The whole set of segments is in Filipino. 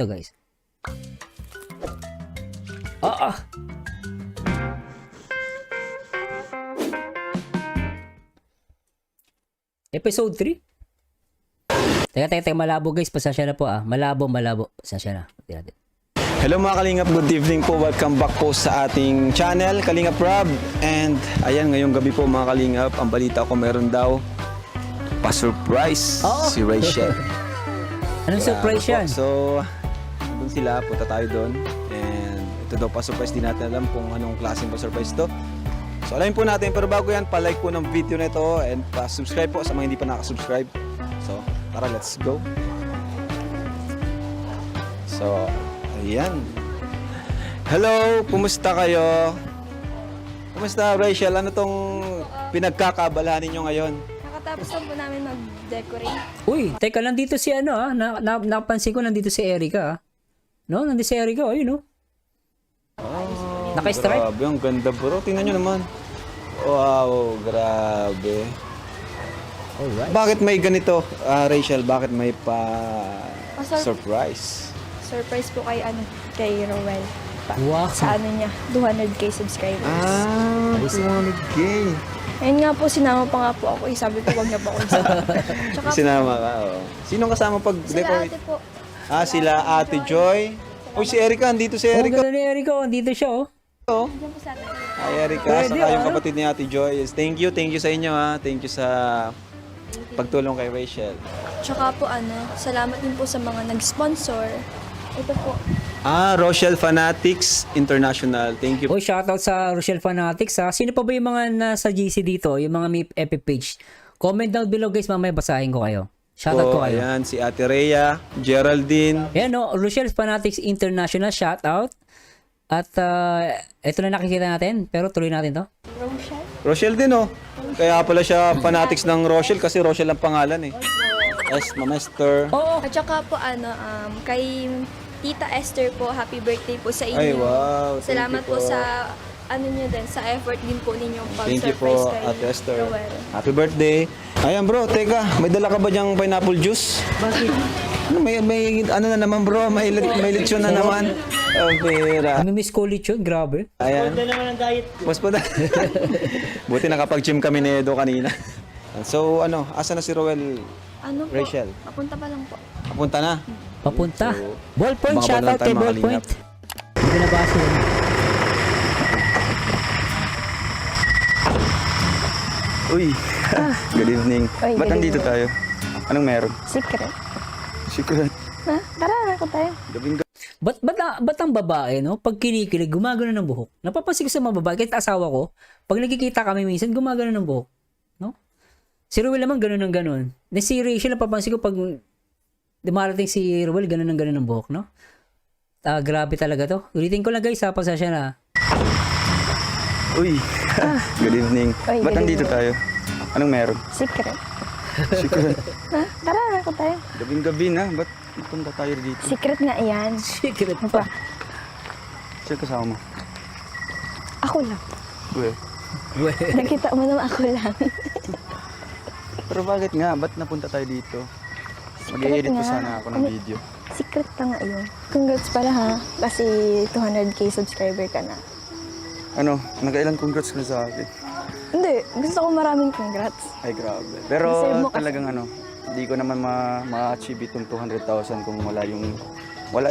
Ito guys. Ah! Episode 3? Teka, malabo guys. Pasensya na po ah. Malabo. Pasensya na. Tingnan natin. Hello mga Kalingap, good evening po. Welcome back po sa ating channel, Kalingap Rob. And ayan, ngayong gabi po mga Kalingap, ang balita ko meron daw pa-surprise si Rachel. Anong surprise yan? So, doon sila, punta tayo doon. And ito daw pa-surprise, di natin alam kung anong klaseng pa-surprise to. So, alamin po natin, pero bago yan, pa-like po ng video na ito and pa-subscribe po sa mga hindi pa nakasubscribe. So, tara, let's go. So, ayan. Hello, kumusta kayo? Kumusta Rachel? Ano tong pinagkakabalahan ninyo ngayon? Nakatapos lang po namin mag-decorate. Uy, teka, nandito si ano ah. Napansin ko nandito si Erica ah. No, nandito si Erica, oh, yun oh. Naka-stripe? Grabe, ang ganda bro. Tingnan nyo naman. Wow, grabe. Alright. Bakit may ganito, Rachel? Bakit may Surprise po kay Rowell. Wow. Sa ano niya, 200k subscribers. 200K. Ayun nga po, sinama pa nga po ako. Sabi ko, wag na po ako isama. Tsaka Sinama ka, oh. Sinong kasama sila pag-decorate? ate po. Sila Ate Joy. Uy, si Erica, andito si Oh, Erica. ganda ni Erica, oh. Andito siya oh. Diyan po sa atin. Hi Erica, Pwede, saka yung ano? kapatid ni Ate Joy. Yes, thank you sa inyo ha. Thank you sa pagtulong kay Rachel. Tsaka po salamat din po sa mga nag-sponsor. Ito po. Rochelle Fanatics International. Thank you. Oh, shoutout sa Rochelle Fanatics ha. Sino pa ba yung mga nasa GC dito? Yung mga may epic page? Comment down below guys, mamaya basahin ko kayo. Shoutout ko kayo. Ayan, si Ate Rhea, Geraldine. Ayan no, Rochelle Fanatics International, shoutout. At ito na nakikita natin, pero tuloy natin to. Rochelle. Rochelle din oh. Kaya pala siya fanatics ng Rochelle kasi Rochelle ang pangalan eh. Master. Oo. At saka po kay Tita Esther po, happy birthday po sa inyo. Ay, wow. Thank Salamat you po sa niyo din, sa effort din po ninyong Thank you pag-surprise po, kay Ate Esther. Rowell. Happy birthday. Ayan bro, teka, may dala ka ba diyang pineapple juice? Bakit? Ano, may ano na naman bro, may lechon na naman. Oh, pera. Kami miss college yun, grabe. Ayan. Ganda naman ang diet ko. Mas pa Buti nakapag-gym kami ni Edo kanina. So asa na si Rowell? Ano po? Rachel. Papunta pa lang po. Papunta na. Papunta. So, Ballpoint, abangan shoutout lang tayo, kay mga Ballpoint. Hindi ko nabasa yun. Uy, good evening. Uy, Ba't good nandito evening. tayo? Anong meron? Secret. Secret. Ha? Tara, ako tayo. Gabing Ba't ang babae, no? Pag kinikilig, gumagano ng buhok. Napapansin ko sa mga babae, kahit asawa ko, pag nagkikita kami minsan, gumagano ng buhok. No? Si Ruel naman gano'n ng gano'n. Na si Rachel, napapansin ko pag dumarating si Ruel, gano'n ng gano'n ng buhok, no? Grabe talaga to. Ulitin ko lang guys, ha? Pasensya na. Uy, good evening. Uy, Ba't good nandito evening. tayo? Anong meron? Secret. Secret. Ha? Tara, ako tayo. Gabing gabi na, ba't punta tayo dito? Secret nga yan. Secret Ano pa? Sino kasama mo? Ako lang. Uy. Nakita mo naman ako lang. Pero bakit nga? Ba't napunta tayo dito? Mag-i-edit ko nga. sana ako ng video. Secret pa nga yun. Congrats pala ha. Kasi 200k subscriber ka na. Nagailang congrats ka na sa akin. Hindi. Gusto ko maraming congrats. Ay, grabe. Pero Deserve mo kasi. talagang hindi ko naman ma-achieve itong 200,000 kung wala ikaw. Wala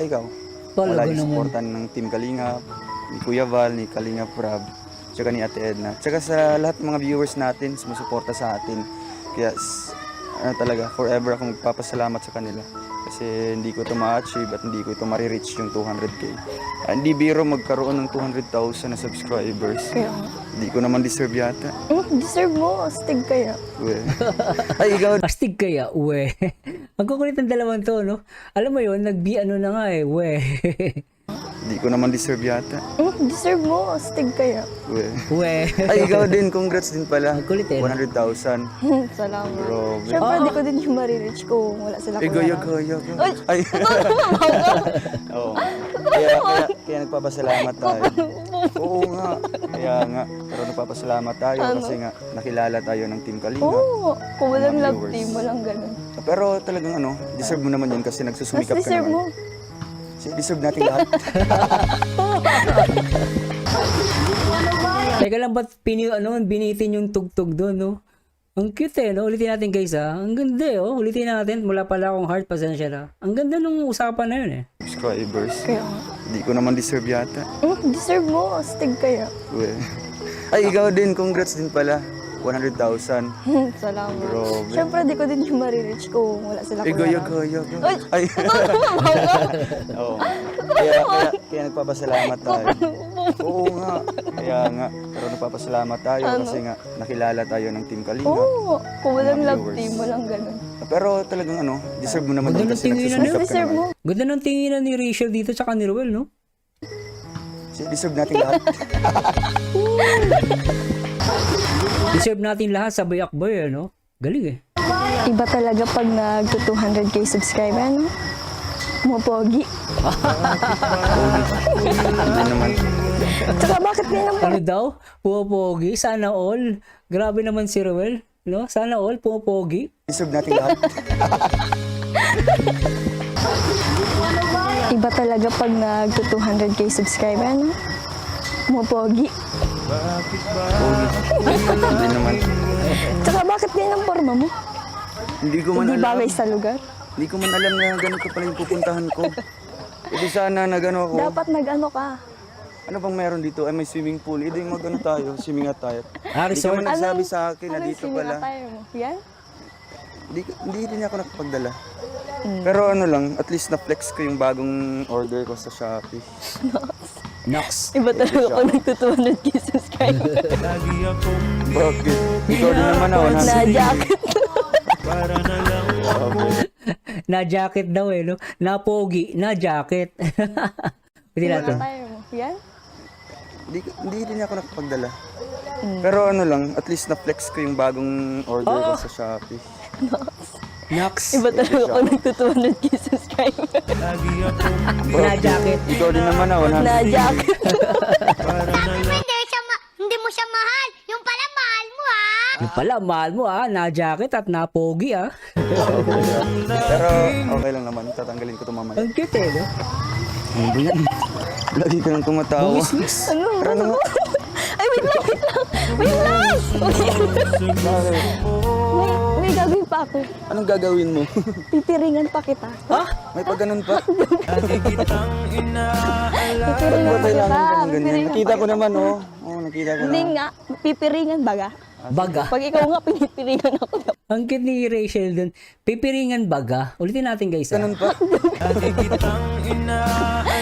Talaga yung naman. supportan ng Team Kalingap, ni Kuya Val, ni Kalingap Rob, tsaka ni Ate Edna. Tsaka sa lahat ng mga viewers natin, sumusuporta sa atin. Kaya talaga, forever akong magpapasalamat sa kanila. Kasi hindi ko ito ma-achieve at hindi ko ito ma-reach yung 200k. Hindi biro magkaroon ng 200,000 na subscribers. Kaya nga. Hindi ko naman deserve yata. Deserve mo. Astig kaya. Uwe. Ay, ikaw. Astig kaya, uwe. Ang kukulit ng dalawang to, no? Alam mo yun, nag-ano na nga eh, uwe. Hindi ko naman deserve yata. Deserve mo. Astig kaya. Uwe. Uwe. Ay, ikaw din. Congrats din pala. Ang kulit eh. 100,000. Salamat. Grabe. Siyempre, di ko din yung marireach kung wala sila Ay, kuya. gaya. Ay, Ay. Oo. Kaya nagpapasalamat tayo. Oo nga. Kaya nga. Pero nagpapasalamat tayo kasi nga nakilala tayo ng Team Kalingap. Oo. Kung walang Mga love viewers. team, walang ganun. Pero talagang deserve mo naman yun kasi Mas nagsusumikap ka deserve naman. mo. Kasi deserve natin lahat. Teka lang, ba't binitin yung tugtog doon, no? Ang cute no? Ulitin natin guys Ang ganda Ulitin natin. Mula pala akong heart, pasensya na. Ang ganda nung usapan na yun Subscribers. Kaya nga. Hindi ko naman deserve yata. Deserve mo, astig kaya. Well. Ay, ikaw din. Congrats din pala. 100,000. Salamat. Grabe. Siyempre, di ko din yung marireach kung wala sila Ay, Kuya Ram. gaya. Ay, Ay. Oo. Kaya nagpapasalamat tayo. Oo nga. Kaya nga. Pero nagpapasalamat tayo kasi nga nakilala tayo ng Team Kalinga. Oo, kung walang Mga love viewers. team, walang ganun. Pero talagang deserve mo naman Ganda din ng kasi tinginan nagsusumikap ka Deserve mo. naman. Ganda ng tinginan ni Rachel dito tsaka ni Ruel, no? Kasi deserve natin lahat. Deserve natin lahat sa bayakboy, no? Galing Iba talaga pag nag-200k subscriber, no? Mapogi. Hindi naman. Tsaka bakit ganyan pa? Ano daw? Pumapogi? Sana all. Grabe naman si Ruel, no? Sana all, pumapogi. Deserve natin lahat. Iba talaga pag nag-200k subscriber, no? Mapogi. Hindi naman. Tsaka bakit ganyan ang forma mo? Hindi ko man Hindi alam. bagay sa lugar? Hindi ko man alam na ganito pala yung pupuntahan ko. Hindi sana na gano'n ako. Dapat nag-ano ka. Ano bang meron dito? Ay, may swimming pool. Hindi mag-ano tayo, swimming attire. Hindi Resort. naman nagsabi sa akin na Anong dito pala. attire mo? Yan? Hindi rin ako nakapagdala. Pero ano lang, at least na-flex ko yung bagong order ko sa Shopee. Nox. Iba talaga ako nag-200k subscriber. Bakit? Ikaw din naman ako. Na jacket. Na jacket daw no? Na pogi, na jacket. Pwede natin. Attire mo? Yan? Hindi rin ako nakapagdala. Pero ano lang, at least na-flex ko yung bagong order ko sa Shopee. Nox. Iba talaga ako nag-200k subscriber. Na jacket. Ikaw din naman ako. Na jacket. Hindi mo siya mahal. Yung pala mahal mo ha. Yung pala, mahal mo na jacket at na pogi Pero okay lang naman, tatanggalin ko ito mamaya. Ang cute no? Ano ba yan? Lagi ka nang tumatawa. Ano? Ano? Ay, wait lang. Wait lang! Bakit? May gagawin pa ako. Anong gagawin mo? Pipiringan pa kita. May pag ganun pa? Pipiringan Ba pa kailangan kita. ka ng ganyan? Pipiringan Nakita pa ko kita. naman, oh. Oo, nakita ko Hindi na. nga. Pipiringan baga. Baga. Pag ikaw nga, pinipiringan ako. Ang cute ni Rachel dun. Pipiringan baga. Ulitin natin guys Ganun pa? Pipiringan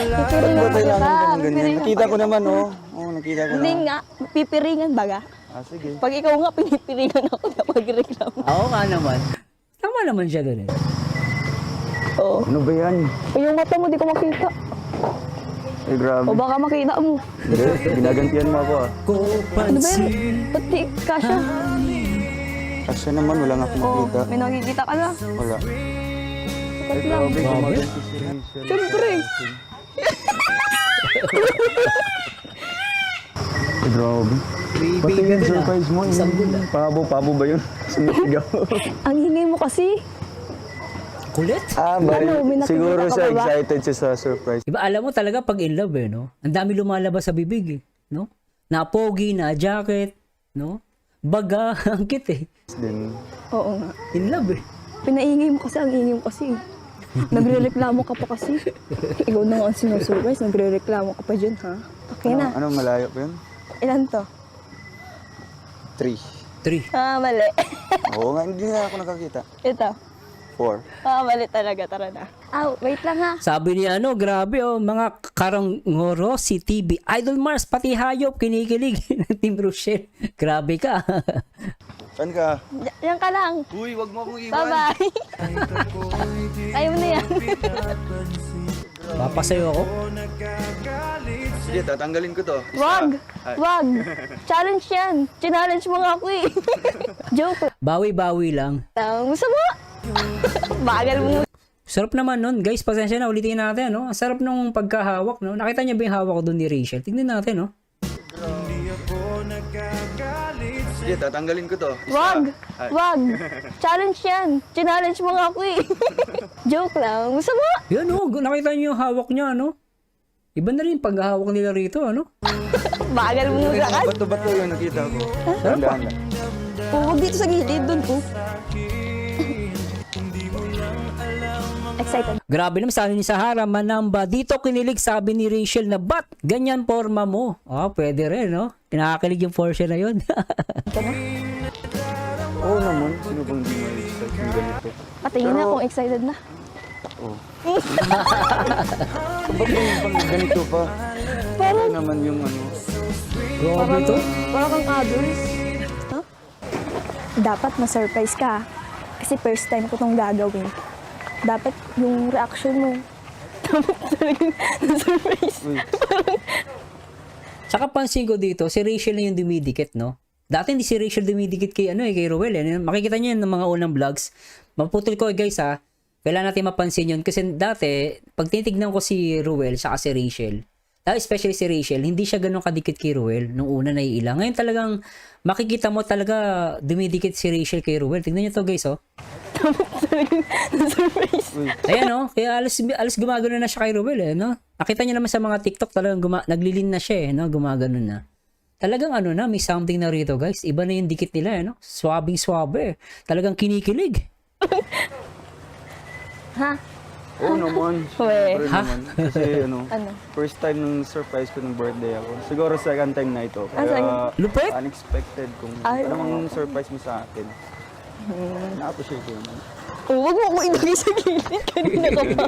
Ba pa kita. kailangan ka ng ganyan? Pipiringan Nakita pa ko kita. naman, oh. Oo, nakita ko Hindi na. nga. Pipiringan baga. Sige. Pag ikaw nga, pinipiringan ako na magreklamo. Oo nga naman. Tama naman siya dun Oo. Ano ba yan? Yung mata mo, di ko makita. Eh, grabe. O baka makita mo. Hindi, ginagantihan mo ako, ah. Ano ba yan? Ba't di kasha? Kasi naman, wala nga akong Oo, makita. may nakikita ka na. Wala. Ba't lang? Gumaganti si Rachel. Siyempre. Eh, grabe. Pati yung surprise mo, pabo ba yun? Sumisigaw. Ang hingi mo kasi. Kulit. Ano, may nakikita siguro ka siya ba ba? excited siya sa surprise. Diba, alam mo talaga pag in love no? Ang dami lumalabas sa bibig no? Na pogi, na jacket, no? Baga, ang cute Then, Oo nga. In love Pinaingay mo kasi, ang ingay mo kasi. Nagre-reklamo ka pa kasi. Ikaw na nga ang sinusurprise, nagre-reklamo ka pa dyan, ha? Okay na. ano malayo pa yun? Ilan to? 3. 3. Ah, mali. Oo nga, hindi na ako nakakita. Ito. 4. Ah, mali talaga. Tara na. Wait lang ha. Sabi ni grabe mga karangoro si TV. Idol Mars, pati hayop, kinikilig ng Team Rochelle. Grabe ka. Saan ka? Yan ka lang. Uy, wag mo akong iwan. Bye-bye. Ayaw mo na yan. Papasayo ako. Sige, tatanggalin ko to. Wag. Wag. Challenge yan. Challenge mo nga ako eh. Joke. Bawi-bawi lang. Gusto mo? Bagal mo. Sarap naman nun. Guys, pasensya na. Ulitin natin, no? Ang sarap nung pagkahawak, no? Nakita niyo ba yung hawak ko doon ni Rachel? Tignan natin, no? Sige, tatanggalin ko to. Isa. Wag! Ay. Wag! Challenge yan! Challenge mo nga ako eh. Joke lang. Gusto mo? Yan oh, nakita niyo yung hawak niya, ano? Iba na rin paghahawak nila rito, ano? Bagal mo muna ka. Bato-bato yung nakita ko. Sarap pa. Dahan-dahan. Huwag dito sa gilid. Doon po. Excited. Grabe naman sabi ni Sahara, manamba. Dito kinilig sabi ni Rachel na, ba't ganyan forma mo? Ah, pwede rin, no? Kinakakilig yung Porsche na yun. Oo naman. Sino bang di ma-expect yung ganito? Patingin na kung excited na. Oo. Ba't yung pang ganito pa? Parang naman yung ano. Grabe to. Parang kang others. Huh? Dapat ma-surprise ka. Kasi first time ko itong gagawin. Dapat yung reaction mo. Dapat talagang na-surprise. Uy. Tsaka pansin ko dito, si Rachel na yung dumidikit, no? Dati hindi si Rachel dumidikit kay, kay Ruel, eh. Makikita niyo yun ng mga unang vlogs. Maputol ko, guys, ha? Kailangan natin mapansin yun. Kasi dati, pag tinitignan ko si Ruel, saka si Rachel, especially si Rachel, hindi siya ganun kadikit kay Ruel nung una naiilang. Ngayon talagang, makikita mo talaga dumidikit si Rachel kay Ruel. Tignan niyo to, guys, oh. Talagang na-surprise. Ayan, oh. Kaya alas gumagano na siya kay Ruel, eh, no? Nakita niyo naman sa mga TikTok, talagang naglilin na siya, eh, no? Gumagano na. Talagang ano na, may something na rito, guys. Iba na yung dikit nila, eh, no? Swabing-swabe, eh. Talagang kinikilig. Ha? Oo naman. Uwe. Siyempre Ha? naman. Kasi ano, Ano? first time nung surprise ko ng birthday ako. Siguro second time na ito. Kaya Lupit! unexpected kung Ay, ano mang surprise mo sa akin. Na-appreciate ko naman. Oh, wag mo ako ilagay sa gilid. Kanina ka pa.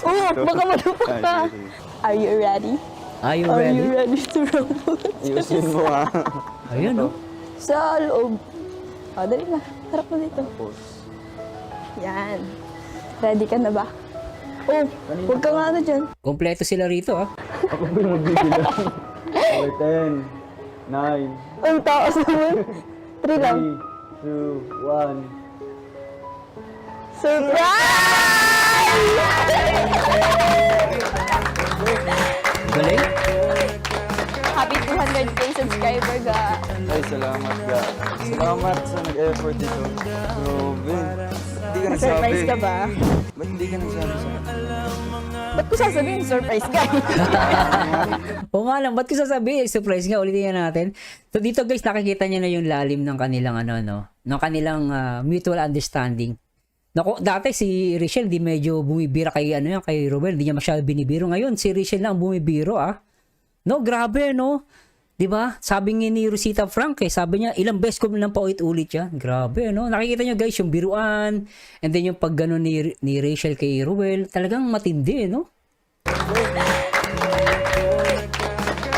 Oh, baka malupa ka. Ay, sige, sige. Are you ready? Are you Are ready? you ready to rumble? Ayusin mo ha. Ayun, no? Sa loob. O, dali na. Harap mo dito. Tapos, Yan. Ready ka na ba? Oh, huwag ka nga ano dyan. Kompleto sila rito, ah. ako ba yung magbibilang? Okay, 10, 9, Ang taas naman. 3 lang. 3, 2, 1. Surprise! Galing. Happy 200k subscriber ga. Ay, salamat ka. Salamat sa nag-effort dito. Grabe. Hindi ka nagsabi. Surprise ka ba? Ba't hindi ka nagsabi sa akin? Ba't ko sasabihin surprise ka? O nga lang, ba't ko sasabihin? Surprise nga, ulitin nga natin. So dito guys, nakikita niyo na yung lalim ng kanilang ng kanilang mutual understanding. Nako, dati si Rachel di medyo bumibira kay kay Ruel, hindi niya masyado binibiro. Ngayon si Rachel lang ang bumibiro, ah. No, grabe, no? 'Di ba? Sabi ni Rosita Frank, sabi niya, ilang beses ko lang paulit-ulit yan. Grabe, no? Nakikita niyo guys yung biruan, and then yung pagganon ni Rachel kay Ruel, talagang matindi, no?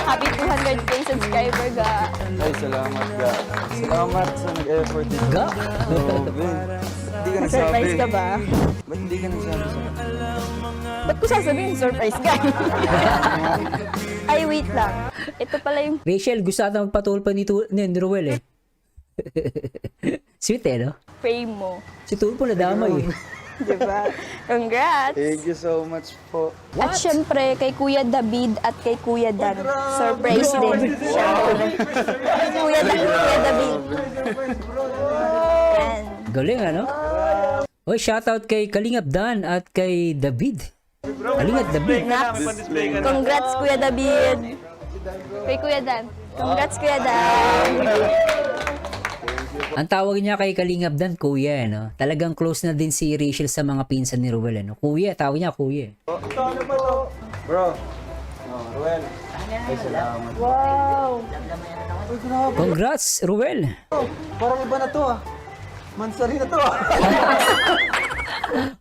Happy 200k subscriber ga. Ay, salamat ka. Salamat sa nag-effort dito. Ga? Grabe. Hindi ka nagsabi. Surprise ka ba? Ba't hindi ka nagsabi sa akin? Ba't ko sasabihin surprise ka? Ay, wait lang. Ito pala yung Rachel, gusto ata magpatulpa ni Ruel, eh. Sweet, eh, no? frame mo. Si Tulpo nadamay, eh. Diba? Congrats! Thank you so much po. At syempre, kay Kuya David at kay Kuya Dan. Surprise din. Syempre. Kuya David. Yan. Galing, ano? Oy, shoutout kay Kalingap Dan at kay David. Kalingap David. Congrats, Kuya David. Kay Kuya Dan. Congrats, Kuya Dan. Ang tawag niya kay Kalingap Dan, Kuya, no? Talagang close na din si Rachel sa mga pinsan ni Ruel, no? Kuya, tawag niya Kuya. Bro. Ruel. Ay, salamat. Wow. Congrats, Ruel. Parang iba na to ah. Mansari na to ah.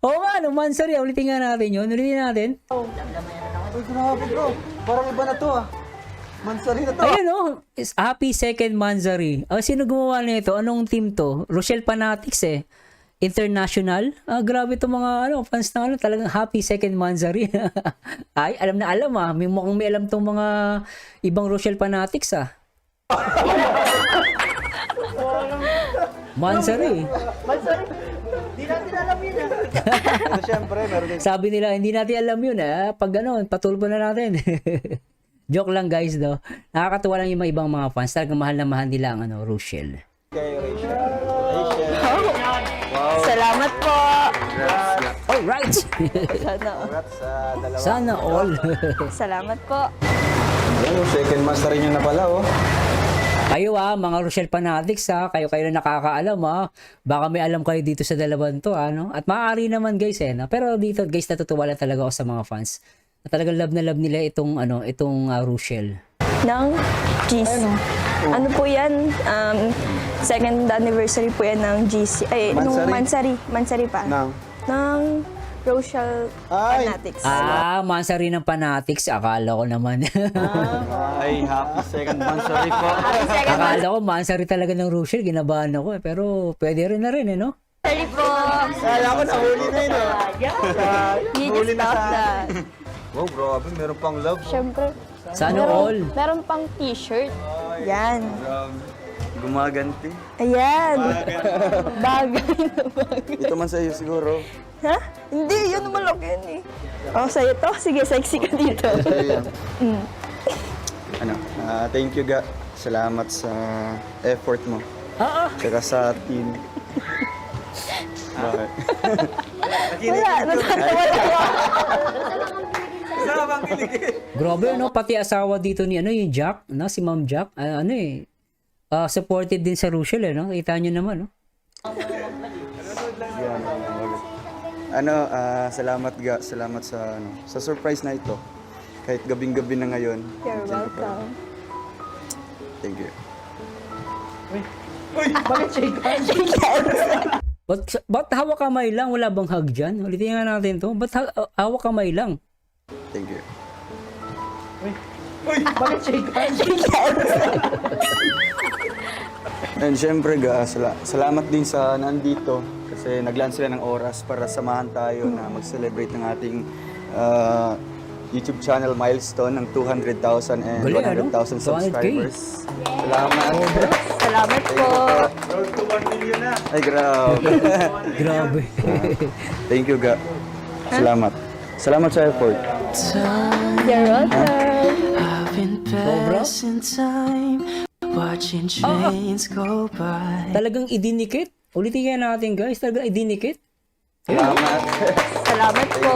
Oo nga, no, Mansari, ulitin nga natin yun. Ulitin natin. Ay, grabe bro. Parang iba na to ah. Mansari na to. Ayun, no? Happy second Mansari. Sino gumawa nito? Anong team to? Rochelle Fanatics, eh. International. Grabe itong mga fans na talagang happy second Mansari. Ay, alam na alam, ah. Mukhang may alam tong mga ibang Rochelle Fanatics, ah. Mansari. Hindi natin alam yun ah. Ito syempre, meron din. Sabi nila, hindi natin alam yun, ah. Pag patulpo na natin. Joke lang guys, do. Nakakatuwa lang yung mga ibang mga fans. Talagang mahal na mahal nila ang Rochelle. Salamat po. Alright! Sana all. Salamat po. Ayan, second master rin yun na pala, oh. Kayo mga Rochelle fanatics kayo na nakakaalam baka may alam kayo dito sa dalawang to no? At maaari naman guys no? Pero dito guys natutuwa lang talaga ako sa mga fans. Na talagang love na love nila itong Rochelle. Ng GC. Ano po yan? Second anniversary po yan ng GC. Ay, nung Mansari pa. Ng Rochelle Fanatics. Mansari ng fanatics. Akala ko naman. Ay, happy second master po. Akala ko Mansari talaga ng Rochelle. Ginabahan ako Pero pwede rin na rin no? Sorry po. Kala ko nahuli na yun, oh. You just stop that. Wow, grabe, meron pang love. Siyempre. Sana all. Meron pang t-shirt. Yan. Gumaganti. Ayan. Bagay na bagay. Ito man sa iyo siguro. Ha? Hindi, yun malaki yun sa'yo to? Sige, sexy ka dito. Sa'yo yan. Ano, thank you, Ga. Salamat sa effort mo. Tsaka sa team. Bakit? Wala, natatawa lang ako. Grabe pati asawa dito ni yung Jack, si Ma'am Jack, supportive din sa Rochelle no? Kita nyo naman Salamat, Ga. Salamat sa surprise na ito. Kahit gabing-gabi na ngayon. You're welcome. Thank you. Ba't hawak kamay lang? Wala bang hug dyan? Ulitin nga natin to. Ba't hawak kamay lang? Thank you. And syempre, Ga, salamat din sa nandito kasi naglaan sila ng oras para samahan tayo na mag-celebrate ng ating YouTube channel milestone ng 200,000 and Galing, 100,000 subscribers. Salamat. Salamat po. Ay, grabe. Grabe. Thank you, Ga. Salamat. Salamat sa effort. You're welcome. Sobra? Watching trains go by. Talagang idinikit. Ulitin nga natin guys. Talagang idinikit. Salamat. Salamat po.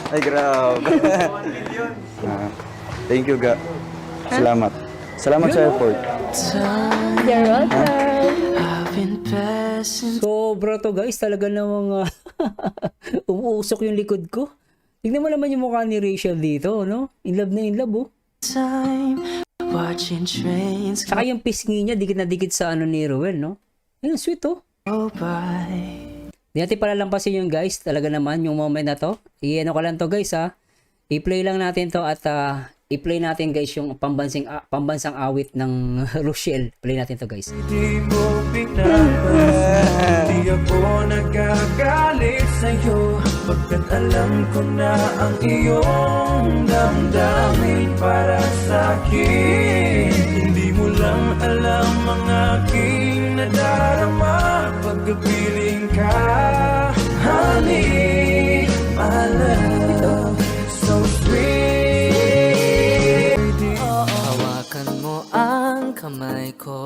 Ay, grabe. Thank you, Ga. Salamat. Salamat sa effort. You're welcome. I've been passing Sobra to guys. Talaga namang umuusok yung likod ko. Tignan mo naman yung mukha ni Rachel dito, no? In love na in love, time. Watching trains Saka yung pisngi niya, dikit na dikit sa ni Rowell, no? Ayun, sweet, go by. Di natin palalampasin yung guys. Talaga naman, yung moment na to. I-ano ko lang to guys, I-play lang natin to at i-play natin guys yung pambansang awit ng Rochelle. Play natin to guys. Di mo pinapas, di ako nagagalit sa'yo pagkat alam ko na ang iyong damdamin para sa'kin. Hindi mo lang alam ang aking nadarama pagkapiling ka, honey, my love, so sweet. Hawakan mo ang kamay ko.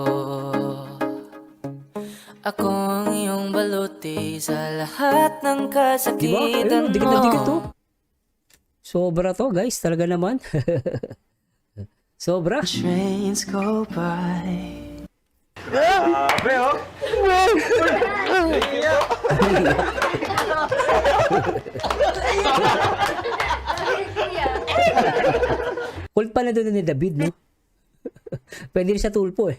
Ako ang iyong baluti sa lahat ng Diba? kasakitan Ayun, dikit na dikit to. mo. Sobra to guys. Talaga naman. Sobra. Trains go by. Hold pa na doon ni David, no? Pwede rin sa tulpo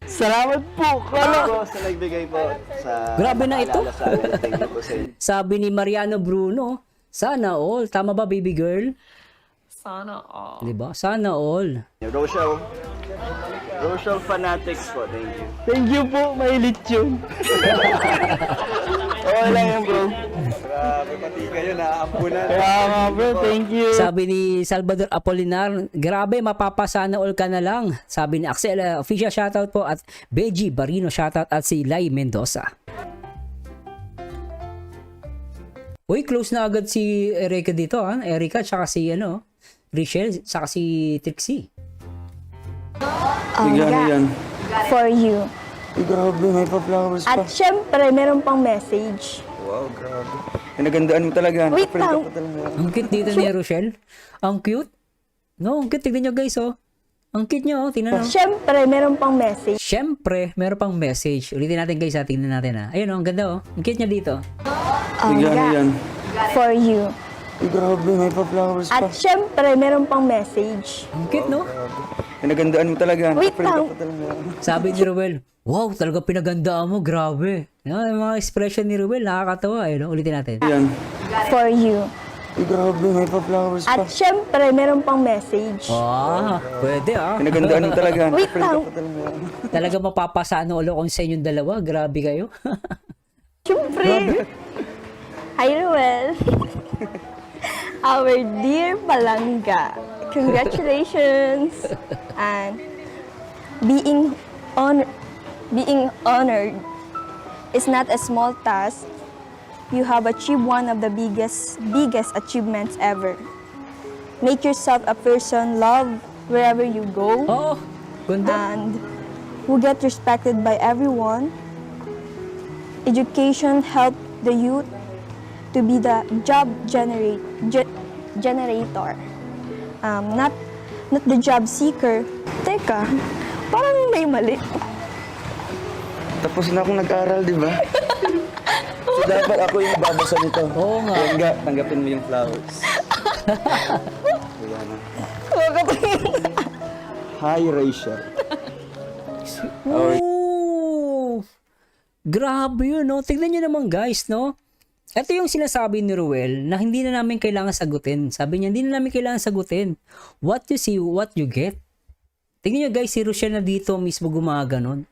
Salamat po, Kala. Sa nagbigay po sa Grabe na ito. sa amin. Thank you po sa inyo. Sabi ni Mariano Bruno, sana all. Tama ba, baby girl? Sana all. Diba? Sana all. Rochelle Fanatics po, thank you. Thank you po, mahilit yun. Okay lang yan, bro. Grabe, pati kayo, naampunan. Kaya nga bro, thank you. Sabi ni Salvador Apolinar, grabe, mapapasana all ka na lang. Sabi ni Axel, official shoutout po at Beji Barino shoutout at si Lai Mendoza. Uy, close na agad si Erika dito, ha? Erika, tsaka si, Richelle, tsaka si Trixie. Bigyan nga. yan. For you. Ay, grabe, may pa-flowers pa. At syempre, meron pang message. Wow, grabe. Pinagandaan mo talaga. Wait Napaprint lang. ako talaga. Ang cute dito ni Rochelle. Ang cute. No, ang cute. Tignan nyo guys, oh. Ang cute nyo, oh. Tingnan nyo. Syempre, meron pang message. Siyempre, meron pang message. Ulitin natin guys, ha. Tingnan natin, ha. Ayun, oh. Ang ganda, oh. Ang cute niya dito. Bigyan nga. yan. For you. Ay, grabe, may pa-flowers pa. At syempre, meron pang message. Ang cute, no? Pinagandaan mo talaga. Wait Napaprint lang. ako talaga. Sabi ni Ruel, wow, talaga pinagandaan mo. Grabe. No, yung mga expression ni Ruel, nakakatawa, eh. No? Ulitin natin. Yan. For you. Ay, grabe, may pa-flowers pa. At syempre, meron pang message. Ah, pwede, ah. Pinagandaan mo talaga. Wait Napaprint lang. ako talaga. Talaga mapapasano ulo kung sa inyong dalawa. Grabe kayo. Syempre. Hi, Ruel. Our dear Palangga. Congratulations. And being honored is not a small task. You have achieved one of the biggest achievements ever. Make yourself a person loved wherever you go Oh, ganda. and who get respected by everyone. Education help the youth to be the job generator, not the job seeker. Teka, parang may mali. Tapos na akong nag-aaral, di ba? So, dapat ako yung babasa nito. Oo nga. Langga, tanggapin mo yung flowers. Wala na. Hi, Rachel. Ooh! Grabe yun, no? Tignan nyo naman, guys, no? Ito yung sinasabi ni Ruel na hindi na namin kailangan sagutin. Sabi niya, hindi na namin kailangan sagutin. What you see, what you get. Tignan nyo, guys, si Rochelle na dito mismo gumaganon.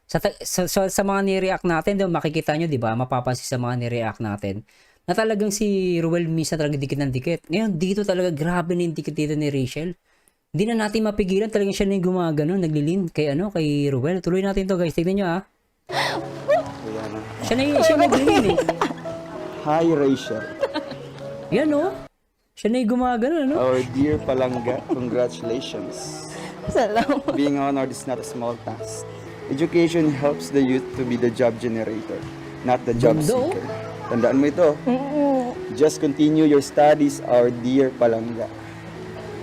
Sa mga ni-react natin, diba, makikita nyo, di ba? Mapapansin sa mga ni-react natin na talagang si Ruel minsan talaga dikit ng dikit. Ngayon, dito talaga grabe na yung dikit dito ni Rachel. Hindi na natin mapigilan. Talagang siya na yung gumaganon, naglilin kay Ruel. Tuloy natin to, guys. Tignan nyo, ah. Wala na. Siya na naglilin, eh. Hi, Rachel. Yan, no? Siya na yung gumaganon, no? Our dear Palangga, congratulations. Salamat. Being honored is not a small task. Education helps the youth to be the job generator, not the job Ganda, oh. seeker. Tandaan mo ito. Just continue your studies, our dear Palangga.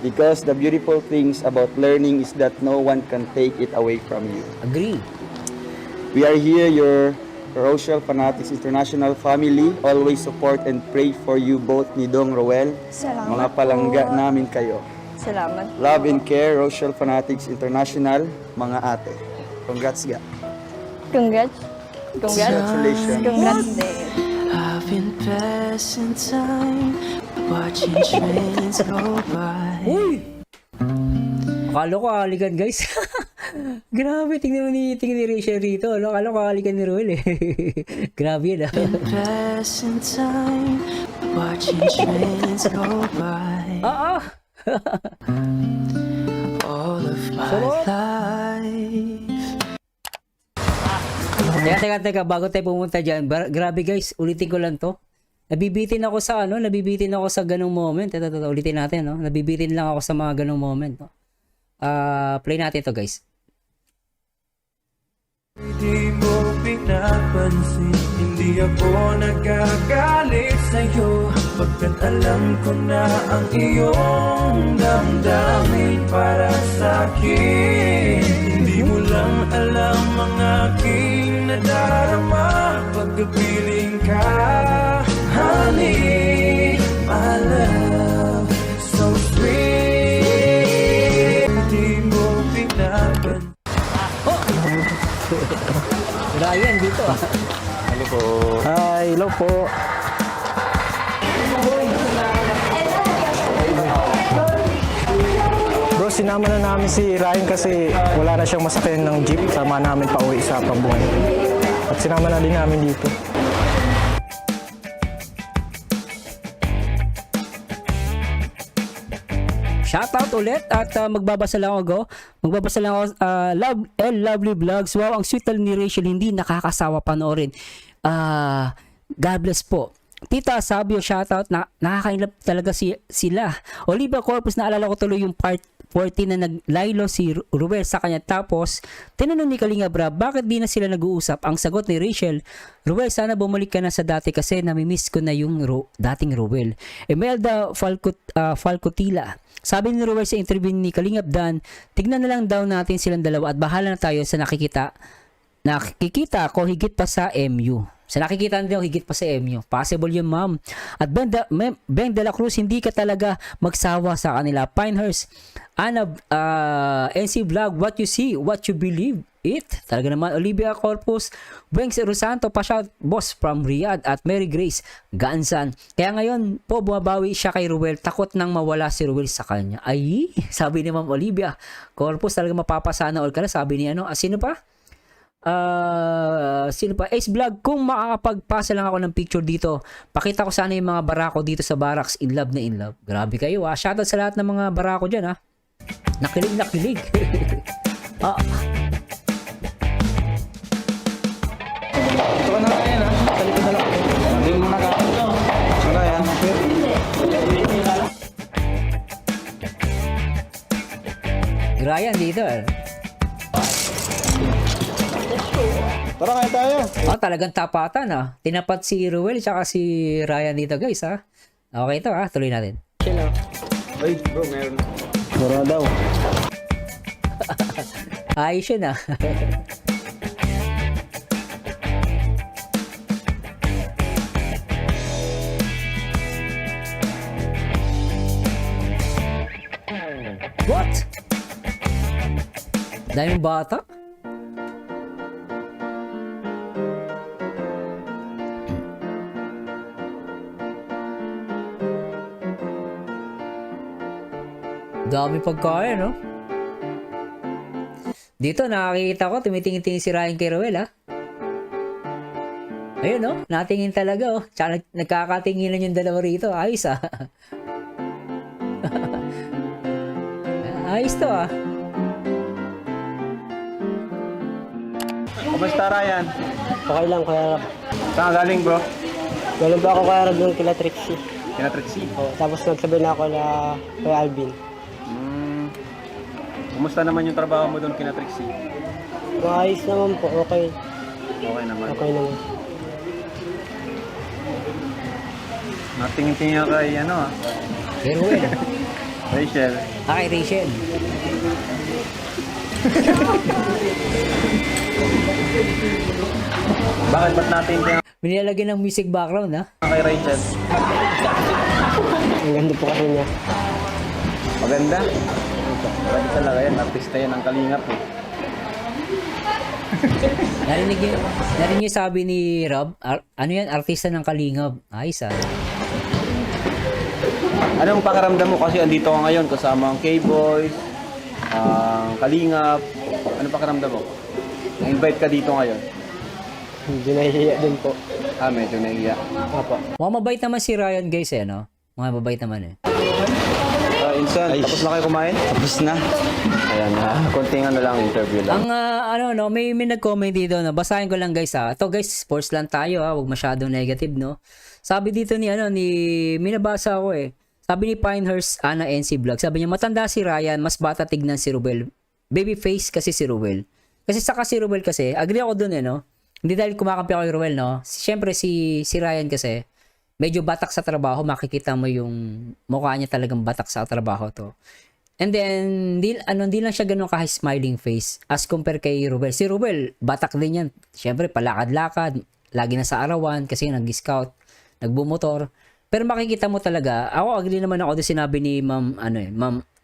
Because the beautiful things about learning is that no one can take it away from you. Agree. We are here, your Rochelle Fanatics International family. Always support and pray for you both ni Dong Roel. Salamat Mga palangga po. namin kayo. Salamat. Love and care, Rochelle Fanatics International, mga ate. Congrats ga. Congrats. Congratulations. Congrats din. I've been passing time, watching trains go by. Uy! Akala ko halikan, guys. Grabe, tingnan ni Rachel rito. Akala ko halikan ni Ruel, eh. Grabe yan, ah. Passing time, watching trains go by. Ah, ah! All of my Sarap. life. Teka, bago tayo pumunta dyan, grabe guys, ulitin ko lang to. Nabibitin ako sa ganong moment. Ito, ulitin natin, no? Nabibitin lang ako sa mga ganong moment, no? Play natin to, guys. Di mo pinapansin, hindi ako nagagalit sa'yo pagkat alam ko na ang iyong damdamin para sa'kin. Hindi mo lang alam ang aking nadarama pagkapiling ka. Honey, my love, so sweet. Di mo pinapansin. Ryan, dito, ah. Hello po. Hi, hello po. Bro, sinama na namin si Ryan kasi wala na siyang masakyan ng jeep. Sama namin pa uwi sa Pabuhay. At sinama na din namin dito. Shoutout ulit at magbabasa lang ako. Lovely Vlogs. Wow, ang sweet ni Rachel, hindi nakakasawa panoorin. God bless po. Tita Sabio, shoutout, na nakakainlap talaga sila. Olivia Corpus, naalala ko tuloy yung part 14 na naglaylo si Ruel sa kanya. Tapos, tinanong ni Kalinga Brab, bakit di na sila nag-uusap? Ang sagot ni Rachel, Ruel, sana bumalik ka na sa dati kasi namimiss ko na yung dating Ruel. Imelda Falcotila, sabi ni Ruel sa interview ni Kalingap Dan, tignan na lang daw natin silang dalawa at bahala na tayo sa nakikita ko higit pa sa MU. Sa nakikita nyo, higit pa sa MU. Possible yun, ma'am. At Ben de la Cruz, hindi ka talaga magsawa sa kanila. Pinehurst, Ana, NC Vlog, what you see, what you believe it. Talaga naman. Olivia Corpus, Wengs Rosanto, pa-shout, boss from Riyadh, at Mary Grace Gansan. Kaya ngayon po, bumabawi siya kay Ruel. Takot nang mawala si Ruel sa kanya. Ay, sabi ni Ma'am Olivia Corpus, talaga mapapasana all ka na. Sabi ni sino pa? Ace Vlog, kung makakapagpasa lang ako ng picture dito, pakita ko sana yung mga barako dito sa barracks. In love na in love. Grabe kayo, shoutout sa lahat ng mga barako dyan, nakilig. Ito ka na yan, ha? Sa likod na lang. Hindi mo na ka. Saka yan. Ryan dito, Tara, kaya tayo. talagang tapatan, Tinapat si Ruel tsaka si Ryan dito, guys, Okay ito, tuloy natin. Ay, bro, meron. Meron na daw. Ayos yun, What? Dahil yung bata? Dami pagkain, no? Dito, nakakita ko, tumitingin-tingin si Ryan kay Ruel, Ayun, no? Natingin talaga, Tsaka nagkakatinginan yung dalawa rito. Ayos, Ayos to, Kumusta, Ryan? Okay lang, kaya Saan ka galing, bro? galing ba ako kaya doon kila Trixie. Kina Trixie. Tapos nagsabay na ako na kay Alvin. Kumusta naman yung trabaho mo doon kina Trixie? Maayos naman po, okay. Okay naman. Okay naman. Natingin-tingin kay Kay Ruel. Rachel. Kay Rachel. Bakit ba't natin tingin Nilalagyan ng music background, kay Rachel? Ang ganda po kasi niya. Maganda. Pwede talaga yan. Artista yan ang Kalingap, Narinig niyo sabi ni Rob, ano yan, artista ng Kalingap. Ayos, Anong pakiramdam mo kasi andito ka ngayon kasama ang K-Boys, ang Kalingap. Anong pakiramdam mo? Na-invite ka dito ngayon? Hindi nahihiya din po. Medyo nahiya. Apo. Mga mabait naman si Ryan, guys, no? Mga mabait naman, Insan, tapos na kayo kumain? Tapos na. Ayan, konting lang, interview lang. Ang may nag-comment dito, basahin ko lang, guys, Ito, guys, sports lang tayo, Huwag masyadong negative, no? Sabi dito ni may nabasa ako, Sabi ni Pinehurst, Ana NC Vlog, sabi niya, matanda si Ryan, mas bata tignan si Ruel. Babyface kasi si Ruel. Kasi saka si Ruel kasi, agree ako dun, no? Hindi dahil kumakampi ako kay Ruel, no? Siyempre, si Ryan kasi, medyo batak sa trabaho, makikita mo yung mukha niya talagang batak sa trabaho to. And then, di lang siya ganun ka smiling face as compare kay Ruel. Si Ruel, batak din yan. Siyempre, palakad-lakad, lagi na sa arawan kasi nag-scout, nagbumotor. Pero makikita mo talaga, ako agree naman ako doon sinabi ni Ma'am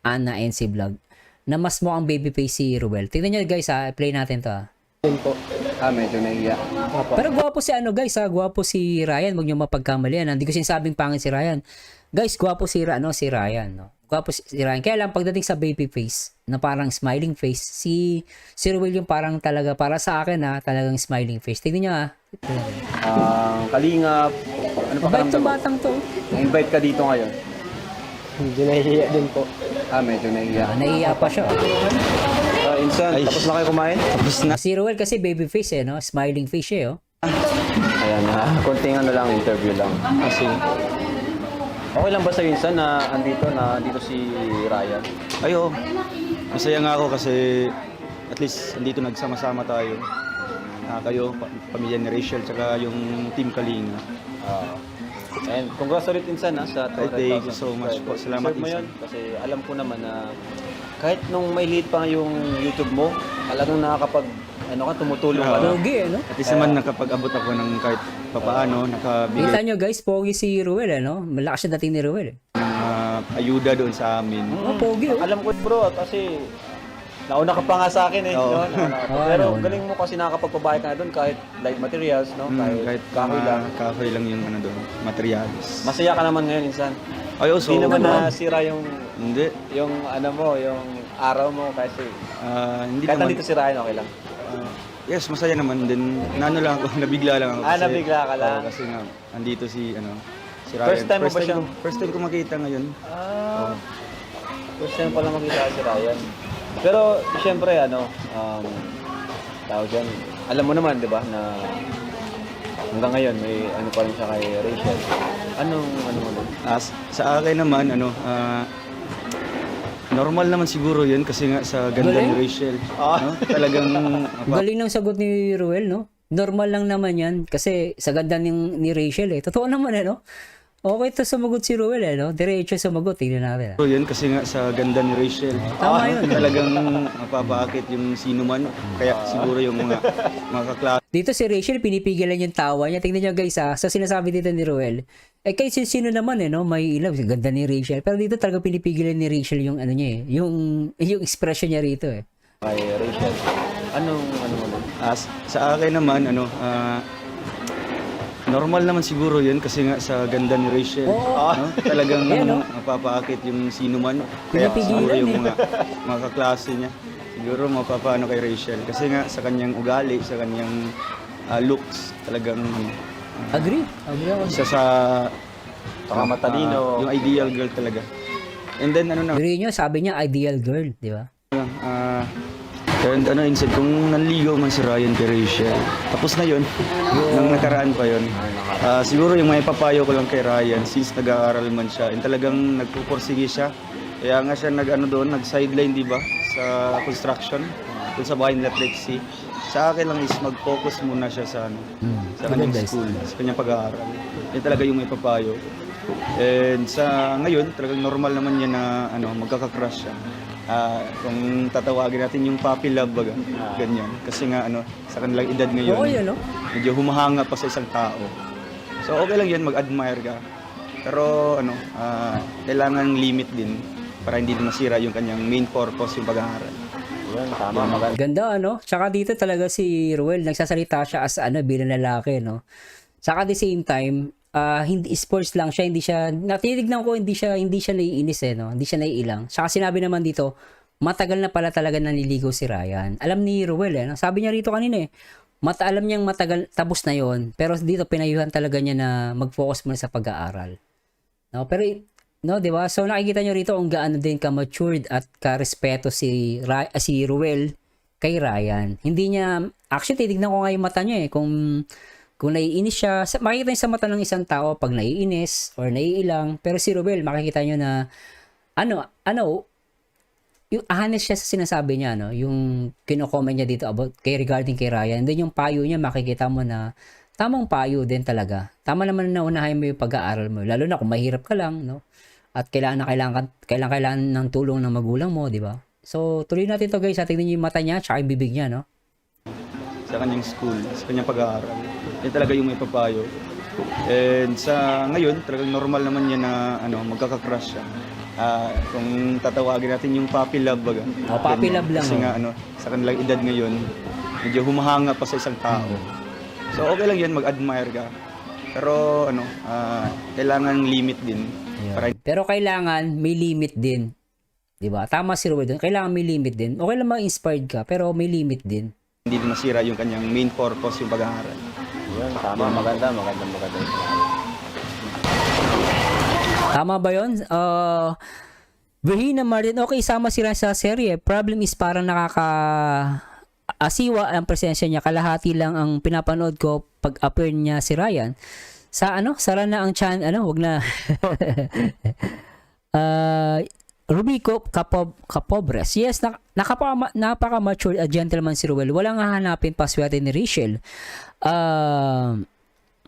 Ana NC Vlog na mas mukhang babyface si Ruel. Tingnan niyo, guys, play natin to, Din po. Medyo nahiya. Apo. Pero gwapo si guys, gwapo si Ryan, wag niyo mapagkamalian. Hindi ko sinasabing pangit si Ryan. Guys, gwapo si Ryan, no. Gwapo si Ryan. Kaya lang pagdating sa baby face, na parang smiling face, si Ruel yung parang talaga para sa akin, talagang smiling face. Tingnan niyo, Kalingap. Ano pa Mabait karamdam tong mo? batang to. Na-invite ka dito ngayon? Hindi nahihiya din po. Medyo nahiya. Naiiya pa siya. Insan, tapos na kayo kumain? Tapos na. Si Ruel kasi baby face, no. Smiling face siya, Ayan, Ayan, konting ano lang, interview lang. Kasi, okay lang ba sa'yo insan na andito si Ryan? Ayo, masaya nga ako kasi at least andito nagsama-sama tayo. Kayo, pamilya ni Rachel, tsaka yung Team Kalinga. And congrats ulit insan sa 200,000 Thank you so much po. Salamat, Deserve mo insan. yun kasi alam ko naman na kahit nung may liit pa yung YouTube mo, talagang nakakapag tumutulong ka. Pogi, no? At least naman nakapag-abot ako ng kahit papaano, nakabigay Kita nyo guys, pogi si Ruel, no? Malakas siya dating ni Ruel. ng ayuda doon sa amin. Oh, pogi, oh. Alam ko bro, kasi nauna ka pa nga sa akin Oo. Nauna ka pa. Pero galing mo kasi nakakapagpabahay ka na doon kahit light materials, no? Kahit kahoy lang. Kahoy lang yung doon, materials. Masaya ka naman ngayon insan. Ayo, so, Hindi naman nasira yung Hindi. yung araw mo kasi Hindi kahit naman. nandito si Ryan okay lang. Yes, masaya naman din. Nano lang ako, nabigla lang ako. Nabigla ka lang. Oo, kasi nga, andito si Ryan. First time mo ba siyang- First time ko makita ngayon. First time pala makita si Ryan. Pero siyempre tawag dyan, alam mo naman 'di ba na hanggang ngayon may pa rin siya kay Rachel. Ano mo doon? Sa akin naman, normal naman siguro yun kasi nga sa ganda Galing. ni Rachel. No? Talagang, Galing ng sagot ni Ruel, no? Normal lang naman yan kasi sa ganda ni Rachel, eh. Totoo naman, no? Okay to sumagot si Ruel, no? Diretso sumagot, tingnan natin. siguro yun kasi nga sa ganda ni Rachel. Tama yun. Talagang mapapaakit yung sino man. Kaya siguro yung mga kaklase. Dito si Rachel, pinipigilan yung tawa niya. Tingnan niyo guys, sa sinasabi dito ni Ruel. Kahit sino naman, no? May ilaw. Ganda ni Rachel. Pero dito talaga pinipigilan ni Rachel yung yung expression niya rito, eh. Kay Rachel. Ano mo doon? Sa akin naman, normal naman siguro yun kasi nga sa ganda ni Rachel. No? Talagang Ayan, no? mapapaakit yung sino man. Kaya Pinipigilan, siguro yung eh. mga kaklase niya. Siguro mapapaano kay Rachel. Kasi nga sa kanyang ugali, sa kanyang looks, talagang Agree ako. isa sa Matalino. yung ideal girl talaga. And then Agree nyo, sabi niya ideal girl, di ba? and instead kung nanligaw man si Ryan kay Rachel, tapos na yun, nang nakaraan pa yun. Siguro yung may papayo ko lang kay Ryan, since nag-aaral man siya, and talagang nagpupursige siya. Kaya nga siya nag-sideline, di ba, sa construction, dun sa bahay nila Lexi. Sa akin lang is mag-focus muna siya sa kanyang school, sa kanyang pag-aaral. Yan talaga yung may papayo. And sa ngayon, talagang normal naman yan na magkaka-crush siya. Kung tatawagin natin yung puppy love baga, ganyan. Kasi nga sa kanilang edad ngayon, Oo, yun, no? medyo humahanga pa sa isang tao. So okay lang yan, mag-admire ka. Pero kailangan limit din para hindi masira yung kanyang main purpose, yung pag-aaral. Yun, tama maganda. Ganda, Tsaka dito talaga si Ruel, nagsasalita siya as bilang lalaki, no? Tsaka at the same time, hindi sports lang siya, natitignan ko, hindi siya naiinis, no? Hindi siya naiilang. Tsaka sinabi naman dito, matagal na pala talaga naniligaw si Ryan. Alam ni Ruel, no? Sabi niya rito kanina, alam niyang matagal, tapos na yon. Pero dito, pinayuhan talaga niya na mag-focus muna sa pag-aaral. No? Pero, no, di ba? So, nakikita niyo rito kung gaano din ka-matured at ka-respeto si Ruel kay Ryan. Hindi niya, actually, titignan ko nga yung mata niya, kung naiinis siya, makikita niyo sa mata ng isang tao pag naiinis or naiilang. Pero si Ruel, makikita niyo na, yung honest siya sa sinasabi niya, yung kino-comment niya dito regarding kay Ryan. And then yung payo niya, makikita mo na tamang payo din talaga. Tama naman na unahin mo yung pag-aaral mo. Lalo na kung mahirap ka lang, no? At kailangan ng tulong ng magulang mo, di ba? So, tuloy natin to guys. Tingnan niyo yung mata niya, tsaka yung bibig niya, no? Sa kanyang school, sa kanyang pag-aaral. Yan talaga yung may papayo. And sa ngayon, talagang normal naman yan na magkaka-crush siya. Kung tatawagin natin yung puppy love baga. Puppy ganyan. love lang. Kasi nga sa kanilang edad ngayon, medyo humahanga pa sa isang tao. So okay lang yan, mag-admire ka. Pero kailangan limit din. Para Pero kailangan may limit din. 'Di ba? Tama si Ruel doon. Kailangan may limit din. Okay lang ma-inspired ka, pero may limit din. hindi masira yung kanyang main purpose, yung pag-aaral. Yun, tama. Maganda. Tama ba yun? Bahina Martin, okay, sama sila sa serye. Problem is parang asiwa ang presensya niya, kalahati lang ang pinapanood ko pag appear niya si Ryan. Sa sara na ang chan, wag na. Rubico Capobres. Yes, napaka-mature gentleman si Ruel. Walang hahanapin paswerte ni Rachel.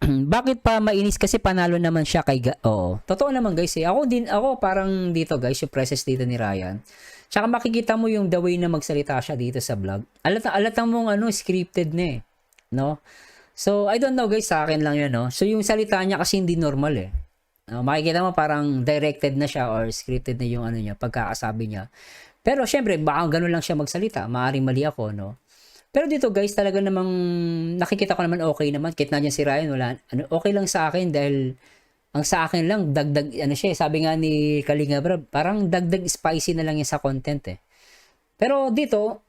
Bakit pa mainis? Kasi panalo naman siya kay Oo. Totoo naman guys eh. Ako parang dito guys, yung presence dito ni Ryan. Tsaka makikita mo yung the way na magsalita siya dito sa vlog. Alatang mong scripted na eh. No? So, I don't know guys, sa akin lang yun, no? So, yung salita niya kasi hindi normal eh. Makikita mo parang directed na siya or scripted na yung niya, pagkakasabi niya. Pero syempre, baka ganun lang siya magsalita. Maaring mali ako, no? Pero dito guys, talaga namang nakikita ko naman okay naman. Kahit nandiyan si Ryan, okay lang sa akin dahil ang sa akin lang, dagdag, siya, sabi nga ni Kalinga Brab, parang dagdag spicy na lang yan sa content eh. Pero dito,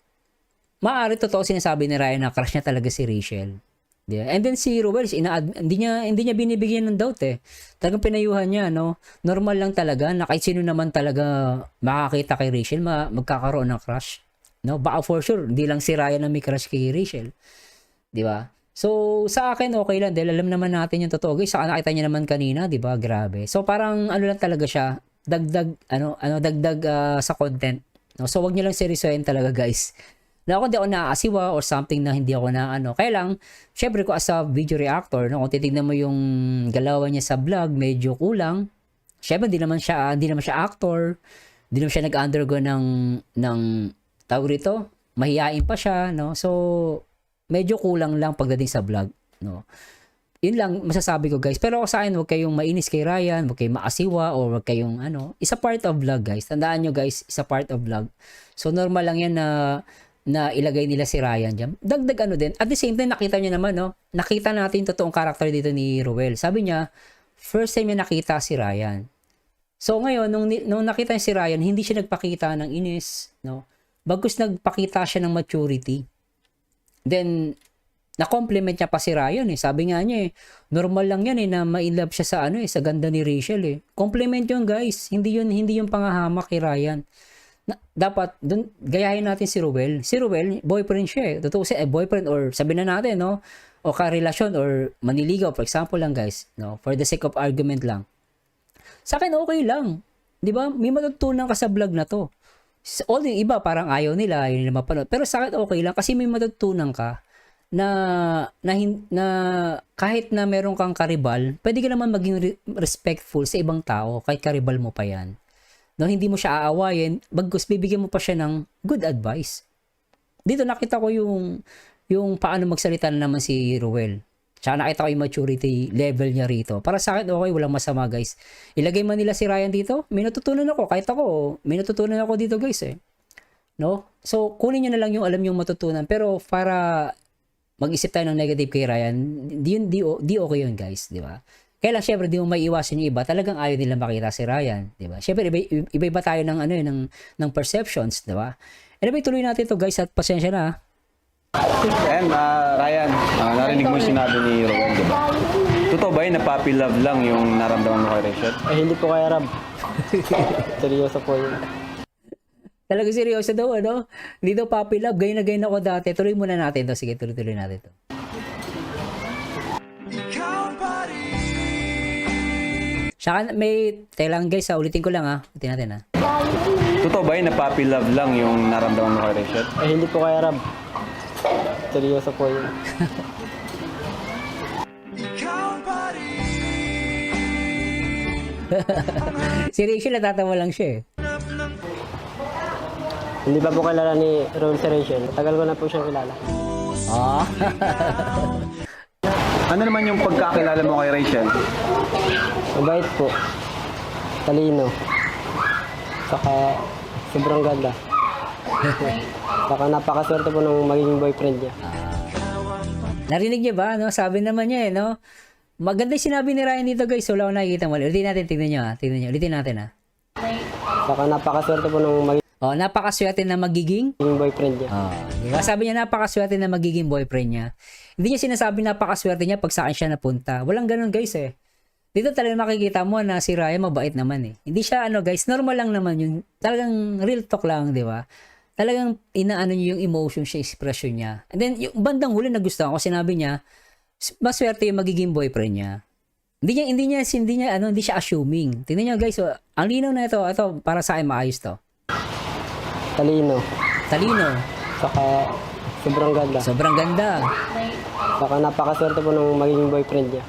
maaari totoo sinasabi ni Ryan na crush niya talaga si Rachel. Yeah. And then si Ruel, hindi niya binibigyan ng doubt eh. Talagang pinayuhan niya, no? Normal lang talaga na kahit sino naman talaga makakita kay Rachel, magkakaroon ng crush. No? Baka for sure, hindi lang si Ryan na may crush kay Rachel. Di ba? So, sa akin okay lang dahil alam naman natin yung totoo. Guys, saka nakita niya naman kanina, di ba? Grabe. So, parang lang talaga siya, dagdag sa content. No? So, wag niyo lang seryosohin talaga, guys. Na ako hindi ako naaasiwa or something na hindi ako na Kaya lang, syempre ko as a video reactor, no, kung titignan mo yung galawan niya sa vlog, medyo kulang. Syempre, hindi naman siya actor. Hindi naman siya nag-undergo ng tawag rito. Mahihain pa siya, no? So, medyo kulang lang pagdating sa vlog, no? Yun lang masasabi ko, guys. Pero sa akin, huwag kayong mainis kay Ryan, huwag kayong maasiwa, or huwag kayong isa part of vlog, guys. Tandaan nyo, guys, isa part of vlog. So, normal lang yan na ilagay nila si Ryan dyan. Dagdag din. At the same time, nakita niyo naman, no? Nakita natin totoong karakter dito ni Ruel. Sabi niya, first time niya nakita si Ryan. So ngayon, nung nakita niya si Ryan, hindi siya nagpakita ng inis, no? Bagkus nagpakita siya ng maturity. Then, na-compliment niya pa si Ryan eh. Sabi nga niya normal lang yan na ma-inlove siya sa sa ganda ni Rachel eh. Compliment yun, guys. Hindi yung pangahamak kay Ryan. Dapat dun gayahin natin si Ruel. Si Ruel, boyfriend siya eh. Totoo siya, boyfriend or sabihin na natin, no? O karelasyon or maniligaw, for example lang, guys, no? For the sake of argument lang. Sa akin okay lang. 'Di ba? May matutunan ka sa vlog na to. All yung iba parang ayaw nila mapanood. Pero sa akin okay lang kasi may matutunan ka na kahit na meron kang karibal, pwede ka naman maging respectful sa ibang tao kahit karibal mo pa yan. No, hindi mo siya aawayin, bagkus bibigyan mo pa siya ng good advice. Dito nakita ko yung paano magsalita na naman si Ruel. Tsaka nakita ko yung maturity level niya rito. Para sa akin, okay, walang masama, guys. Ilagay man nila si Ryan dito, may natutunan ako. Kahit ako, may natutunan ako dito, guys eh. No? So, kunin niyo na lang yung alam yung matutunan. Pero para mag-isip tayo ng negative kay Ryan, di okay yun, guys. Di ba? Kaya lang, syempre, di mo may iwasan yung iba. Talagang ayaw nila makita si Ryan. Di ba? Syempre, iba-iba tayo ng perceptions. Di ba? Anyway, tuloy natin to, guys. At pasensya na. And Ryan, narinig mo yung sinabi ni Rowan, di ba? Totoo ba yun na puppy love lang yung naramdaman mo kay Rachel? Hindi po kaya, Rab. Seryoso po yun. Talaga seryoso daw, ano? Hindi daw puppy love. Gay na ako dati. Tuloy muna natin to. Sige, tuloy natin to. Saka lang guys, ulitin ko lang ulitin natin Totoo ba yun na puppy love lang yung naramdaman mo kay Rachel? Hindi po kaya, Rab. Seryoso po yun. Si Rachel natatawa lang siya eh. Hindi pa po kilala ni Rowan si Rachel. Tagal ko na po siyang kilala. Ano naman yung pagkakilala mo kay Rachel? Mabait po. Talino. Saka sobrang ganda. Saka napakaswerte po ng magiging boyfriend niya. Narinig niya ba? No? Sabi naman niya no? Maganda yung sinabi ni Ryan dito guys. Wala ko nakikita mo. Ulitin natin, tignan niyo Tignan niyo. Ulitin natin Saka napakaswerte po ng magiging napakaswerte na magiging boyfriend niya. Diba? Sabi niya napakaswerte na magiging boyfriend niya. Hindi niya sinasabi napakaswerte niya pag sa akin siya napunta. Walang ganun guys eh. Dito talaga makikita mo na si Ryan mabait naman eh. Hindi siya guys, normal lang naman yun. Talagang real talk lang, di ba? talagang inaano niya yung emotion siya, expression niya. And then, yung bandang huli na gusto ko, sinabi niya, maswerte yung magiging boyfriend niya. Hindi siya assuming. Tingnan niyo guys, so, ang linaw na ito para sa akin maayos to. Talino. Saka sobrang ganda. Sobrang ganda. Saka napakaswerte po ng magiging boyfriend niya.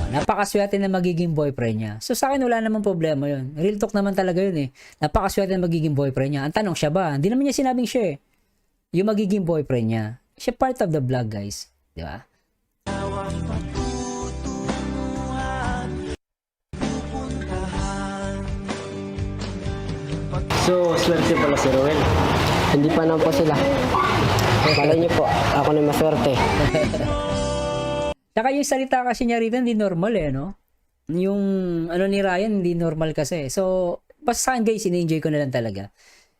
Napakaswerte na magiging boyfriend niya. So sa akin wala namang problema yun. Real talk naman talaga yun eh. Napakaswerte na magiging boyfriend niya. Ang tanong siya ba? Hindi naman niya sinabing siya eh. Yung magiging boyfriend niya. Siya part of the vlog guys. Di ba? So, swerte pala si Ruel. Hindi pa naman po sila. Malay niyo po, ako na maswerte. Saka yung salita kasi niya rito hindi normal eh, no? Yung ano ni Ryan hindi normal kasi. So, basta sa akin guys, in-enjoy ko na lang talaga.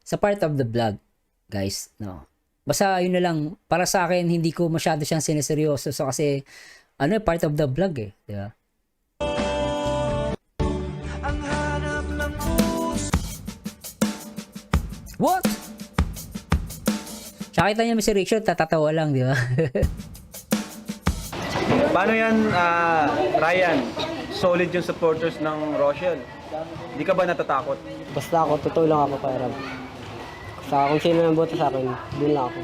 Sa part of the vlog, guys, no? Basta yun na lang, para sa akin, hindi ko masyado siyang sineseryoso. So, kasi, part of the vlog eh, di ba? What? Tsaka kita niya si Rachel, tatatawa lang, di ba? Paano yan, Ryan? Solid yung supporters ng Rochelle. Di ka ba natatakot? Basta ako, totoo lang ako kay Rob. Saka kung sino nang buta sa akin, dun lang ako.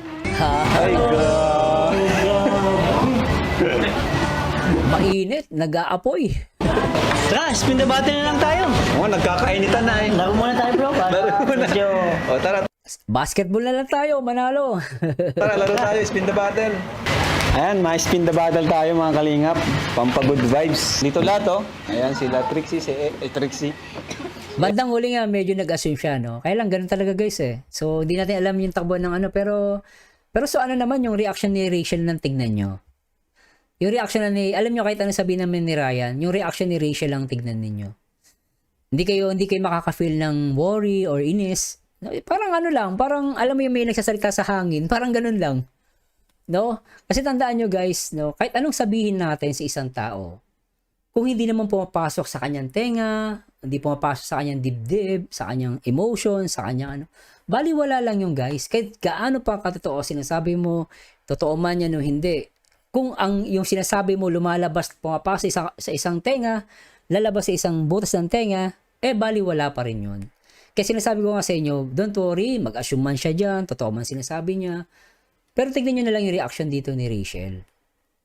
Ay, Mainit, nag-aapoy. Tara, spin the battle na lang tayo. Oo, nagkakainitan na eh. Laro muna tayo bro, para medyo... O, tara, Basketball na lang tayo, manalo. tara, laro tayo, spin the battle. Ayan, may spin the battle tayo mga kalingap. Pampagood vibes. Dito lahat oh. Ayan, sila Trixie, Trixie. Bandang huli nga, medyo nag-assume siya, no? Kaya lang, ganun talaga guys eh. So, di natin alam yung takbo ng pero so ano naman yung reaction ni Rachel ng tignan nyo? Yung reaction na alam nyo kahit ano sabihin namin ni Ryan, yung reaction ni Rachel lang tignan ninyo. Hindi kayo makaka-feel ng worry or inis. Parang parang alam mo yung may nagsasalita sa hangin, parang ganun lang. No? Kasi tandaan nyo guys, no? Kahit anong sabihin natin sa isang tao, kung hindi naman pumapasok sa kanyang tenga, hindi pumapasok sa kanyang dibdib, sa kanyang emotion, sa kanyang baliwala lang yung guys. Kahit gaano pa katotoo sinasabi mo, totoo man yan o hindi. Kung yung sinasabi mo lumalabas, pumapasok sa isang tenga, lalabas sa isang butas ng tenga, baliwala pa rin yun. Kaya sinasabi ko nga sa inyo, don't worry, mag-assume man siya dyan, totoo man sinasabi niya. Pero tignan nyo na lang yung reaction dito ni Rachel.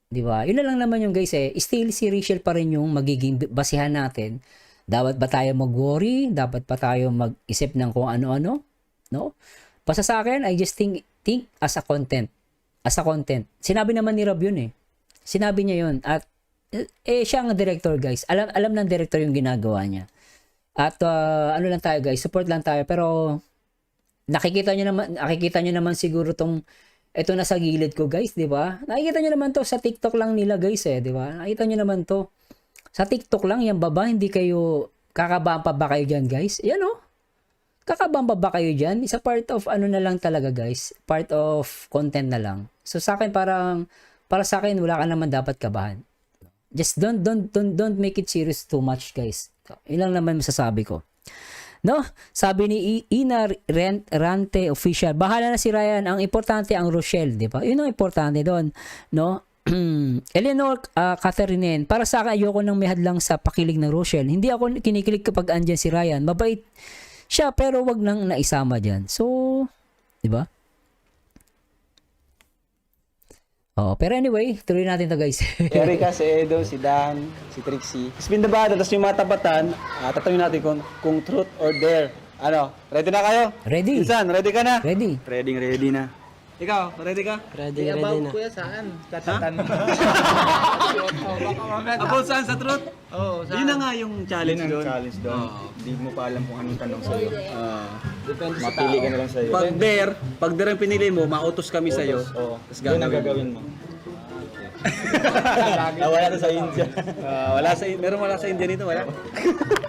Di ba? Yun na lang naman yung guys still si Rachel pa rin yung magiging basihan natin. Dapat ba tayo mag-worry? Dapat pa tayo mag-isip ng kung ano-ano? No? Basta sa akin, I just think as a content. As a content. Sinabi naman ni Rob yun eh. Sinabi niya yun. At siya ang director guys. Alam ng director yung ginagawa niya. At lang tayo guys, support lang tayo. Pero nakikita nyo naman siguro ito na sa gilid ko guys, di ba? Nakikita nyo naman to sa TikTok lang nila guys di ba? Nakikita nyo naman to. Sa TikTok lang, yan baba, hindi kayo, kakabamba ba kayo dyan guys? Yan kakabamba ba kayo dyan? Isa part of na lang talaga guys. Part of content na lang. So sa akin para sa akin, wala ka naman dapat kabahan. Just don't make it serious too much guys. Yun lang naman masasabi ko. No? Sabi ni Ina Rante official, bahala na si Ryan, ang importante ang Rochelle, di ba? Yun ang importante doon, no? Eleanor Catherine, para sa akin ayoko nang may hadlang sa pakilig ng Rochelle. Hindi ako kinikilig kapag andyan si Ryan. Mabait siya pero wag nang naisama diyan. So, di ba? Pero anyway, tuloy natin to guys. Erica, si Edo, si Dan, si Trixie. Spin the battle, tapos yung mga tapatan, tatanungin natin kung truth or dare. Ready na kayo? Ready. Insan, ready ka na? Ready. Ready na. Ikaw, ready ka? Ready na. Kuya, saan? Tatatan mo. About saan sa truth? Oo, Yun na nga yung challenge doon. Challenge doon. Hindi mo pa alam kung anong tanong sa'yo. Depende sa Mapili ka na lang sa'yo. Pag dare ang pinili mo, mautos kami sa'yo. Oo. Tapos Doon ang gagawin mo. Wala na sa India. Meron wala sa India nito, wala?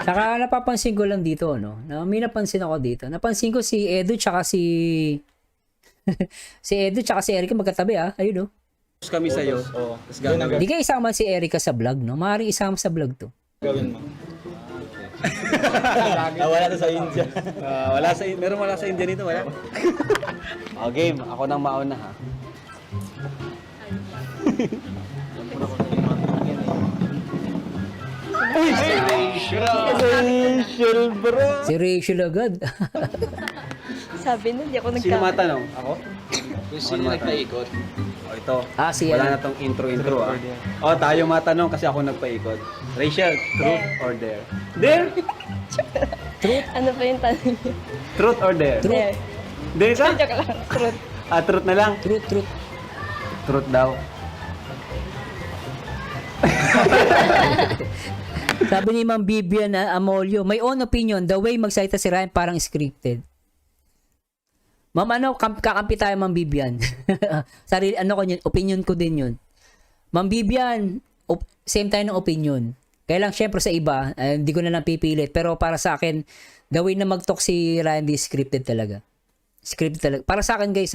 Saka napapansin ko lang dito, no? May napansin ako dito. Napansin ko si Edo tsaka si Edo tsaka si Erica magkatabi ayun Tapos kami sa'yo. Oo. Tapos gagawin. Hindi kayo isama si Erica sa vlog, no? Maaaring isama sa vlog to. Gawin mo. Wala na sa India. Meron wala sa India nito, wala? O, game. Ako nang mauna, ha? Uy! Rachel, bro! Si Rachel agad. Sabi nun, di ako Sino nagkamali. matanong? Ako? Sino nagpaikot? O, ito. Ah, si Wala ano? na tong intro, ah. O, tayo matanong kasi ako nagpaikot. Rachel, truth or dare? Dare? Ano pa yung tanong niya? Truth or dare? There. Dare ka? Joke lang. Truth. Ah, truth na lang? Truth, truth. Truth daw. Sabi ni Ma'am Vivian Amolio, my own opinion, the way magsalita si Ryan parang scripted. Ma'am, ano, kakampi tayo, Ma'am Vivian. Sarili, ano ko yun, opinion ko din yun. Ma'am Vivian, same tayo ng opinion. Kaya lang, syempre sa iba, hindi ko na lang pipilit. Pero para sa akin, the way na mag-talk si Ryan, di scripted talaga. Scripted talaga. Para sa akin, guys,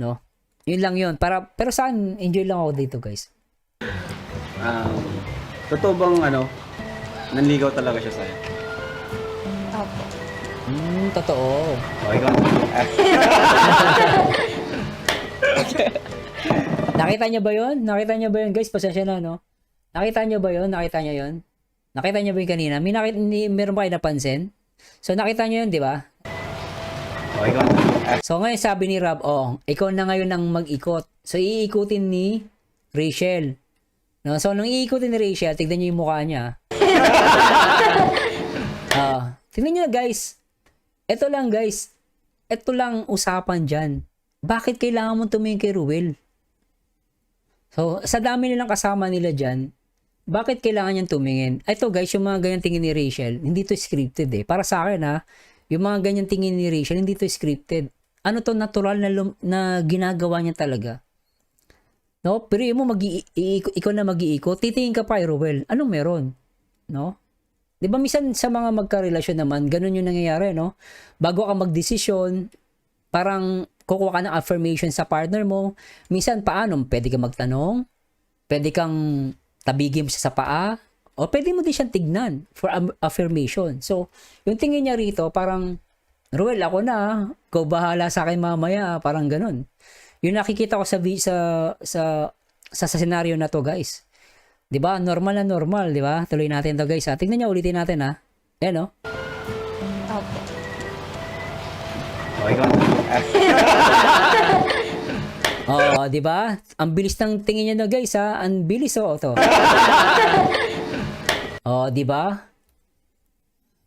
no? Yun lang yun. Pero sa akin, enjoy lang ako dito, guys. Totoo bang, nanligaw talaga siya sa'yo? Opo. Totoo. Okay ka? Nakita niyo ba yun? Nakita niyo ba yun, guys? Pasensya na, no? Nakita niyo ba yun? Nakita niyo yun? Nakita niyo ba yun kanina? Meron ba kayo napansin? So, nakita niyo yun, di ba? Okay ka? So, ngayon sabi ni Rob, ikaw na ngayon ang mag-ikot. So, iikutin ni Rachel. No? So, nung iikutin ni Rachel, tignan niyo yung mukha niya. Tignan niyo, guys. Ito lang, guys. Ito lang usapan dyan. Bakit kailangan mo tumingin kay Ruel? So, sa dami nilang kasama nila dyan, bakit kailangan niyang tumingin? Ito, guys, yung mga ganyan tingin ni Rachel, hindi to scripted eh. Para sa akin, yung mga ganyan tingin ni Rachel, hindi to scripted. Ano to, natural na ginagawa niya talaga. No? Pero mo ikaw na mag-iikot, titingin ka pa kay Ruel. Anong meron? No? 'Di ba minsan sa mga magka-relasyon naman, ganun yung nangyayari, no? Bago ka magdesisyon, parang kukuha ka ng affirmation sa partner mo. Minsan paano? Pwede kang magtanong, pwede kang tabigin mo siya sa paa, o pwede mo din siyang tignan for affirmation. So, yung tingin niya rito, parang, Ruel, ako na, ikaw bahala sa akin mamaya, parang ganun. Yung nakikita ko sa scenario na to, guys. 'Di ba? Normal na normal, 'di ba? Tuloy natin to, guys. Tingnan niyo, ulitin natin, Ayan, no? Opo. Okay ka? Oo, 'di ba? Ang bilis ng tingin niya, no, guys, Ang bilis, to. Oh, 'di ba?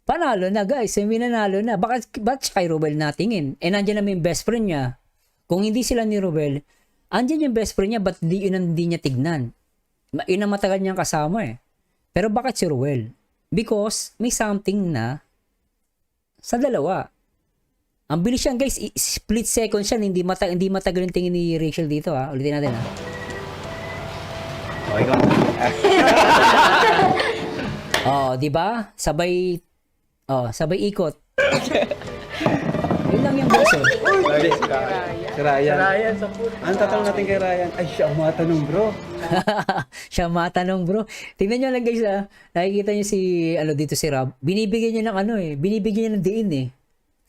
Panalo na, guys. May nanalo na. Bakit kay Ruel natingin? Nandiyan na yung best friend niya. Kung hindi sila ni Ruel, andyan yung best friend niya, ba't yun ang hindi niya tignan? Yun ang matagal niyang kasama eh. Pero bakit si Ruel? Because may something na sa dalawa. Ang bilis yan, guys. Split second siya. Hindi matagal yung tingin ni Rachel dito, Ulitin natin, Okay ka? di ba? Sabay ikot. Yun lang yung guys, Si Ryan. Ano tatanong natin kay Ryan? Ay, siya ang matanong, bro. Siya matanong, bro. Tingnan nyo lang, guys, nakikita nyo dito si Rob. Binibigyan niya ng binibigyan niya ng diin, eh.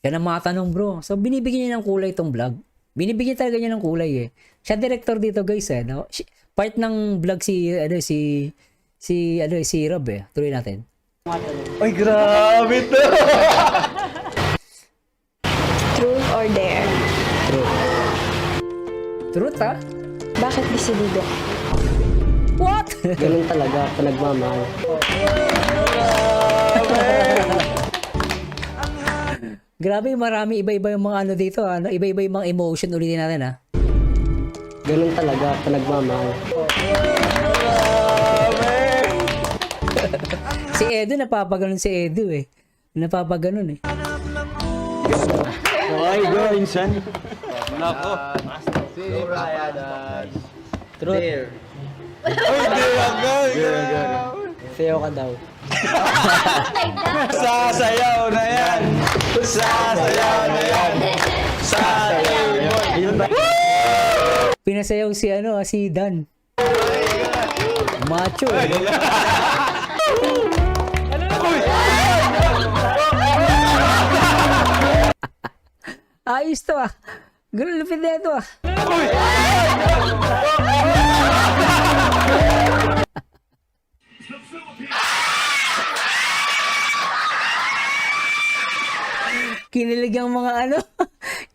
Siya ang matanong, bro. So, binibigyan niya ng kulay itong vlog. Binibigyan talaga niya ng kulay, eh. Siya director dito, guys, no? Part ng vlog si Rob, eh. Tuloy natin. Ay, grabe to! Truth or dare? Truth, Bakit desidido? What? Ganun talaga, pinagmamahal. Grabe, marami iba-iba yung mga dito, Iba-iba yung mga emotion. Ulitin natin, Ganun talaga, pinagmamahal. Si Edu, napapaganon si Edu, eh. Napapaganon, eh. Ay, bro, insan. Nako. Truth. Sayaw ka daw. Sasayaw na yan! Sasayaw na yan! Sasayaw na yan! Pinasayaw si Dan. Macho, eh. Ayos to, Ganun lupit na ito ah. Kinilig ang mga ano.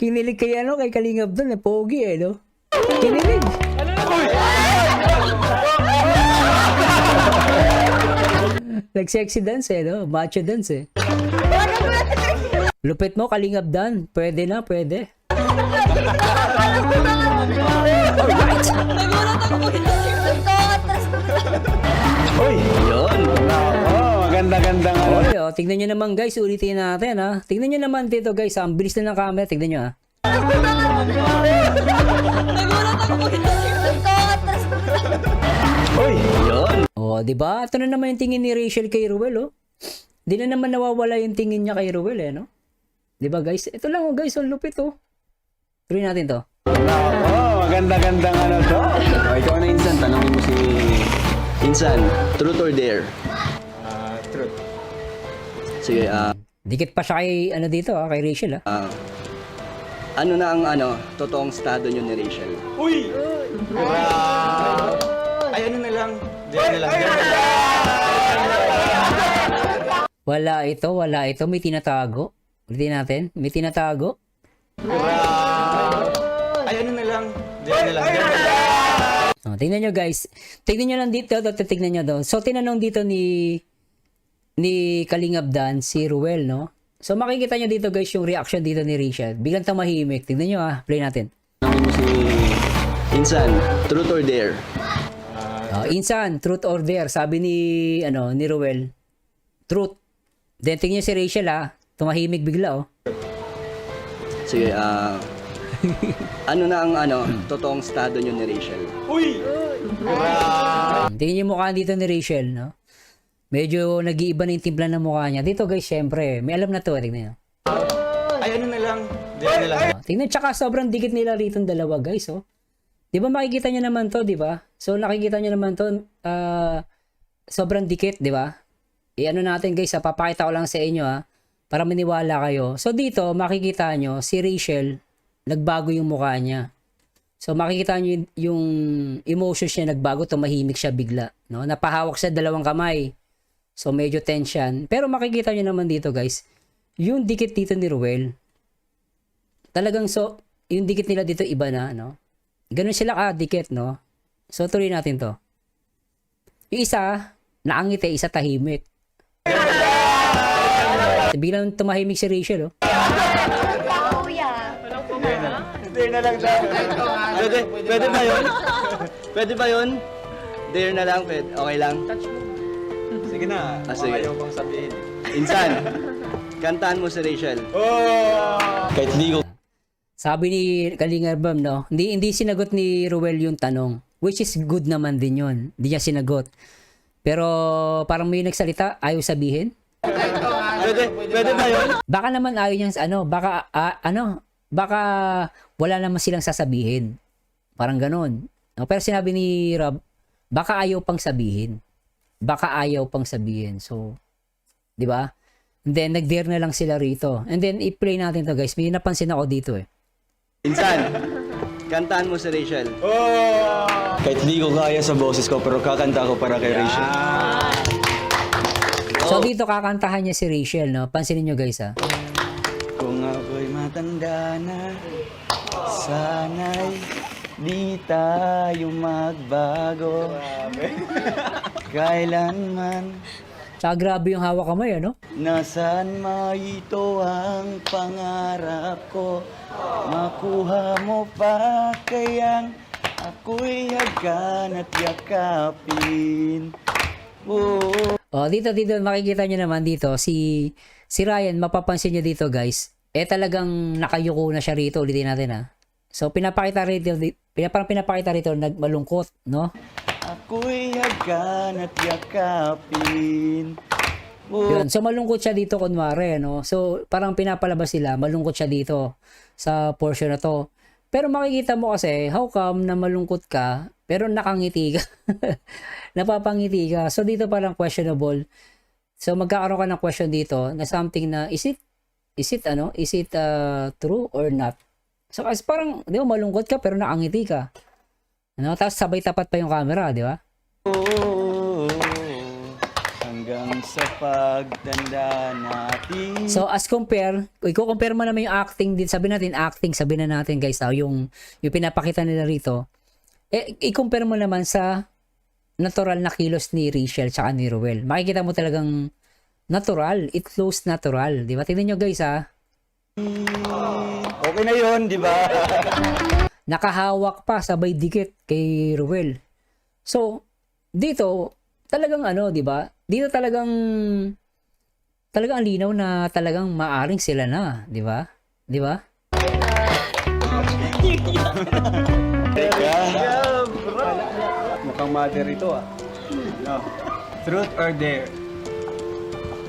Kinilig kay ano, kay Kalingap doon. Pogi eh, no? Kinilig. Nag-sexy dance eh, no? Macho dance eh. Lupit mo, Kalingap Dan. Pwede na, pwede. Alright. Uy, yun. Oo, maganda-gandang ano. Okay, oh, tignan nyo naman guys, ulitin natin ha. Tignan nyo naman dito guys, ang bilis na ng camera, tignan nyo ha. Uy, yun. Oh, di ba? Ito na naman yung tingin ni Rachel kay Ruel, oh. Di na naman nawawala yung tingin niya kay Ruel, eh, no? Di ba guys? Ito lang, oh, guys, ang lupit, oh. Tuloy natin to. Oo, maganda-gandang ano to. O, ikaw na Insan, tanongin mo si Insan, truth or dare? Truth. Sige, Dikit pa siya kay, ano dito, ah, kay Rachel, ah. ano na ang totoong estado nyo ni Rachel? Ay, ano na lang. Diyan na lang. Wala ito. May tinatago. Ulitin natin. May tinatago. Ay, ano na lang. Diyan na lang. Oh, tingnan nyo guys. Tingnan nyo lang dito. Tingnan nyo doon. So, tinanong dito ni Kalingap Dan, si Ruel, no? So, makikita nyo dito guys yung reaction dito ni Rachel. Biglang tumahimik. Tingnan nyo ah. Play natin. Tanongin mo si Insan, truth or dare? Insan, truth or dare. Sabi ni Ruel. Truth. Then tingnan nyo si Rachel ah. Tumahimik bigla oh. Sige, ano na ang totoong estado nyo ni Rachel? Tingnan nyo yung mukha dito ni Rachel, no? Medyo nag-iiba na yung timpla ng mukha niya. Dito guys, syempre, may alam na to. Tingnan nyo. Ay, ano na lang. Diyan na lang. Tingnan, tsaka sobrang dikit nila rito ng dalawa guys, oh. Di ba makikita nyo naman to, di ba? So nakikita nyo naman to, sobrang dikit, di ba? Ano natin guys, papakita ko lang sa inyo para maniwala kayo. So dito, makikita nyo, si Rachel, nagbago yung mukha niya. So makikita nyo yung emotions niya nagbago, tumahimik siya bigla. No? Napahawak siya dalawang kamay. So medyo tension. Pero makikita nyo naman dito guys, yung dikit dito ni Ruel, talagang yung dikit nila dito iba na, no? Ganun sila dikit, no? So tuloy natin to. Yung isa, nakangiti, isa tahimik. Biglang tumahimik si Rachel, oh. Dare na lang daw. Pwede ba yun? Pwede ba yun? Dare na lang, pwede. Okay lang? Sige na. Sige. Ayaw kong sabihin. Insan, kantaan mo si Rachel. Kahit hindi ko Sabi ni Kalingap Bam, no? Hindi sinagot ni Ruel yung tanong. Which is good naman din yun. Hindi niya sinagot. Pero parang may nagsalita, ayaw sabihin. Pwede ba yun? Baka naman ayaw niyang, baka wala naman silang sasabihin. Parang ganon. No? Pero sinabi ni Rob, baka ayaw pang sabihin. Baka ayaw pang sabihin. So, di ba? And then, nag-dare na lang sila rito. And then, i-play natin to guys. May napansin ako dito eh. Insan, kantaan mo si Rachel. Kahit hindi ko kaya sa boses ko, pero kakanta ko para kay Rachel. So, dito kakantahan niya si Rachel, no? Pansinin nyo guys, ha? Kung ako'y matanda na, sana'y di tayo magbago. Kailanman, Tsaka grabe yung hawak kamay, ano? nasaan ito ang pangarap ko. Makuha mo pa kayang ako'y hagkan at yakapin. Oh, dito makikita nyo naman dito si Ryan, mapapansin nyo dito guys. Talagang nakayuko na siya rito, ulitin natin ha. So pinapakita rito malungkot, no? Ako'y hagkan at yakapin. Yun, so malungkot siya dito kunwari, no? So parang pinapalabas sila, malungkot siya dito sa portion na to. Pero makikita mo kasi, how come na malungkot ka, pero nakangiti ka? Napapangiti ka. So dito parang questionable. So magkakaroon ka ng question dito na something na is it true or not? So, as parang, di ba, malungkot ka pero nakangiti ka. Ano? Tapos sabay tapat pa yung camera, di ba? Hanggang sa pagtanda natin. So, as compare, kung i-compare mo naman yung acting din, sabi natin, sabi na natin guys, yung pinapakita nila rito, i-compare mo naman sa natural na kilos ni Rachel tsaka ni Ruel. Makikita mo talagang natural. It flows natural. Di ba? Tingnan nyo guys Okay na yun, di ba? Nakahawak pa sabay dikit kay Ruel. So, dito, talagang di ba? Dito talagang ang linaw na talagang maaring sila na, di ba? Di ba? Mukhang mother ito ah. No. Truth or dare?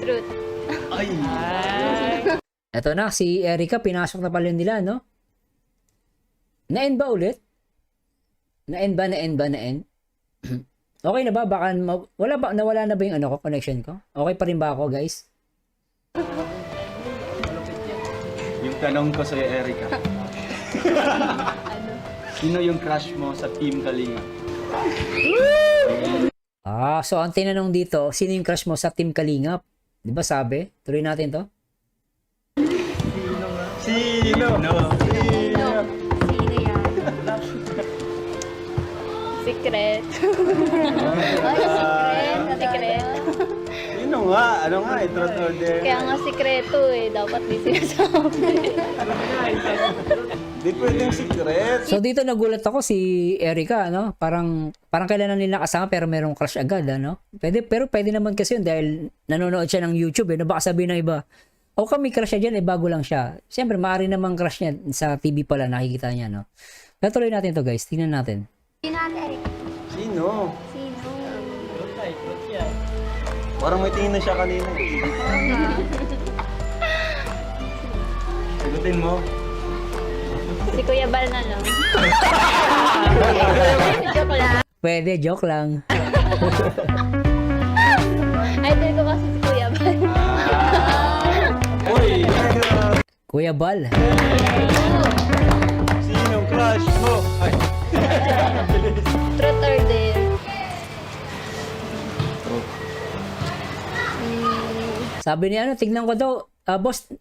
Truth. Ay! Eto na, si Erica, pinasok na pala nila, no? Na-end ba ulit? Na-end ba? Okay na ba? Baka, nawala na ba yung connection ko? Okay pa rin ba ako, guys? Yung tanong ko sa'yo, Erica. Sino yung crush mo sa Team Kalinga? So ang tinanong dito, sino yung crush mo sa Team Kalingap? Di ba sabi? Tuloy natin to. Sino? No. Sino yan? Secret. Secret. Sino nga? Ano nga? Truth or dare? Kaya nga sikreto dapat di sinasabi. Di pwedeng secret. So dito nagulat ako si Erica, no? Parang kailan nila kasama pero merong crush agad, ano? Pero pwede naman kasi yun dahil nanonood siya ng YouTube, no? Baka sabihin ng iba, kami crush siya dyan, bago lang siya. Siyempre, maaari namang crush niya sa TV pala, nakikita niya, no? Pero tuloy natin to guys, tingnan natin. Sino? Sino? Parang may tingin na siya kanina. Sagutin mo. Si Kuya Bal na lang. Joke lang. Pwede, joke lang. Idol ko kasi si Kuya Bal. Uy! Kuya Bal. Sinong crush mo? Ay. Truth or dare? Sabi ni tignan ko daw, boss,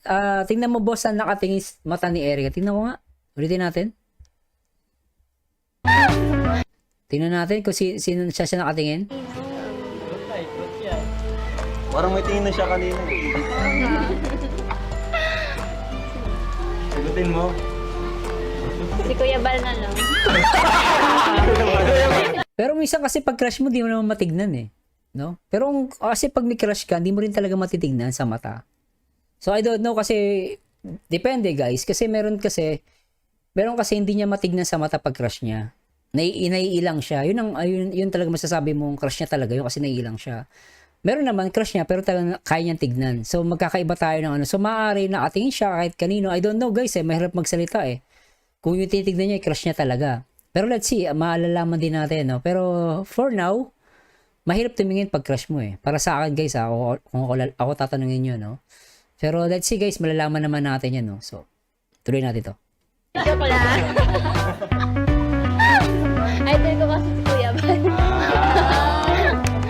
tingnan mo boss saan nakatingin mata ni Erica. Tingnan ko nga. Ulitin natin. Tingnan natin kung sino siya nakatingin. Parang may tingin na siya kanina. Sagutin mo. Si Kuya Bal na lang. Pero minsan kasi pag crush mo, di mo naman matignan eh. No? Pero kasi pag may crush ka, di mo rin talaga matitignan sa mata. So I don't know kasi, depende guys. Kasi meron kasi hindi niya matignan sa mata pag crush niya. Naiilang siya. Yun talaga masasabi mong crush niya talaga. Yun kasi naiilang siya. Meron naman crush niya pero talagang kaya niyang tignan. So magkakaiba tayo ng So maaari na atingin siya kahit kanino. I don't know guys mahirap magsalita eh. Kung yung titignan niya, crush niya talaga. Pero let's see, maalalaman din natin, no? Pero for now, mahirap tumingin pag crush mo eh. Para sa akin guys, kung ako tatanungin nyo, no? Pero let's see guys, malalaman naman natin yan, no? So, tuloy natin to. Joke lang. Idol ko kasi si Kuya Bal.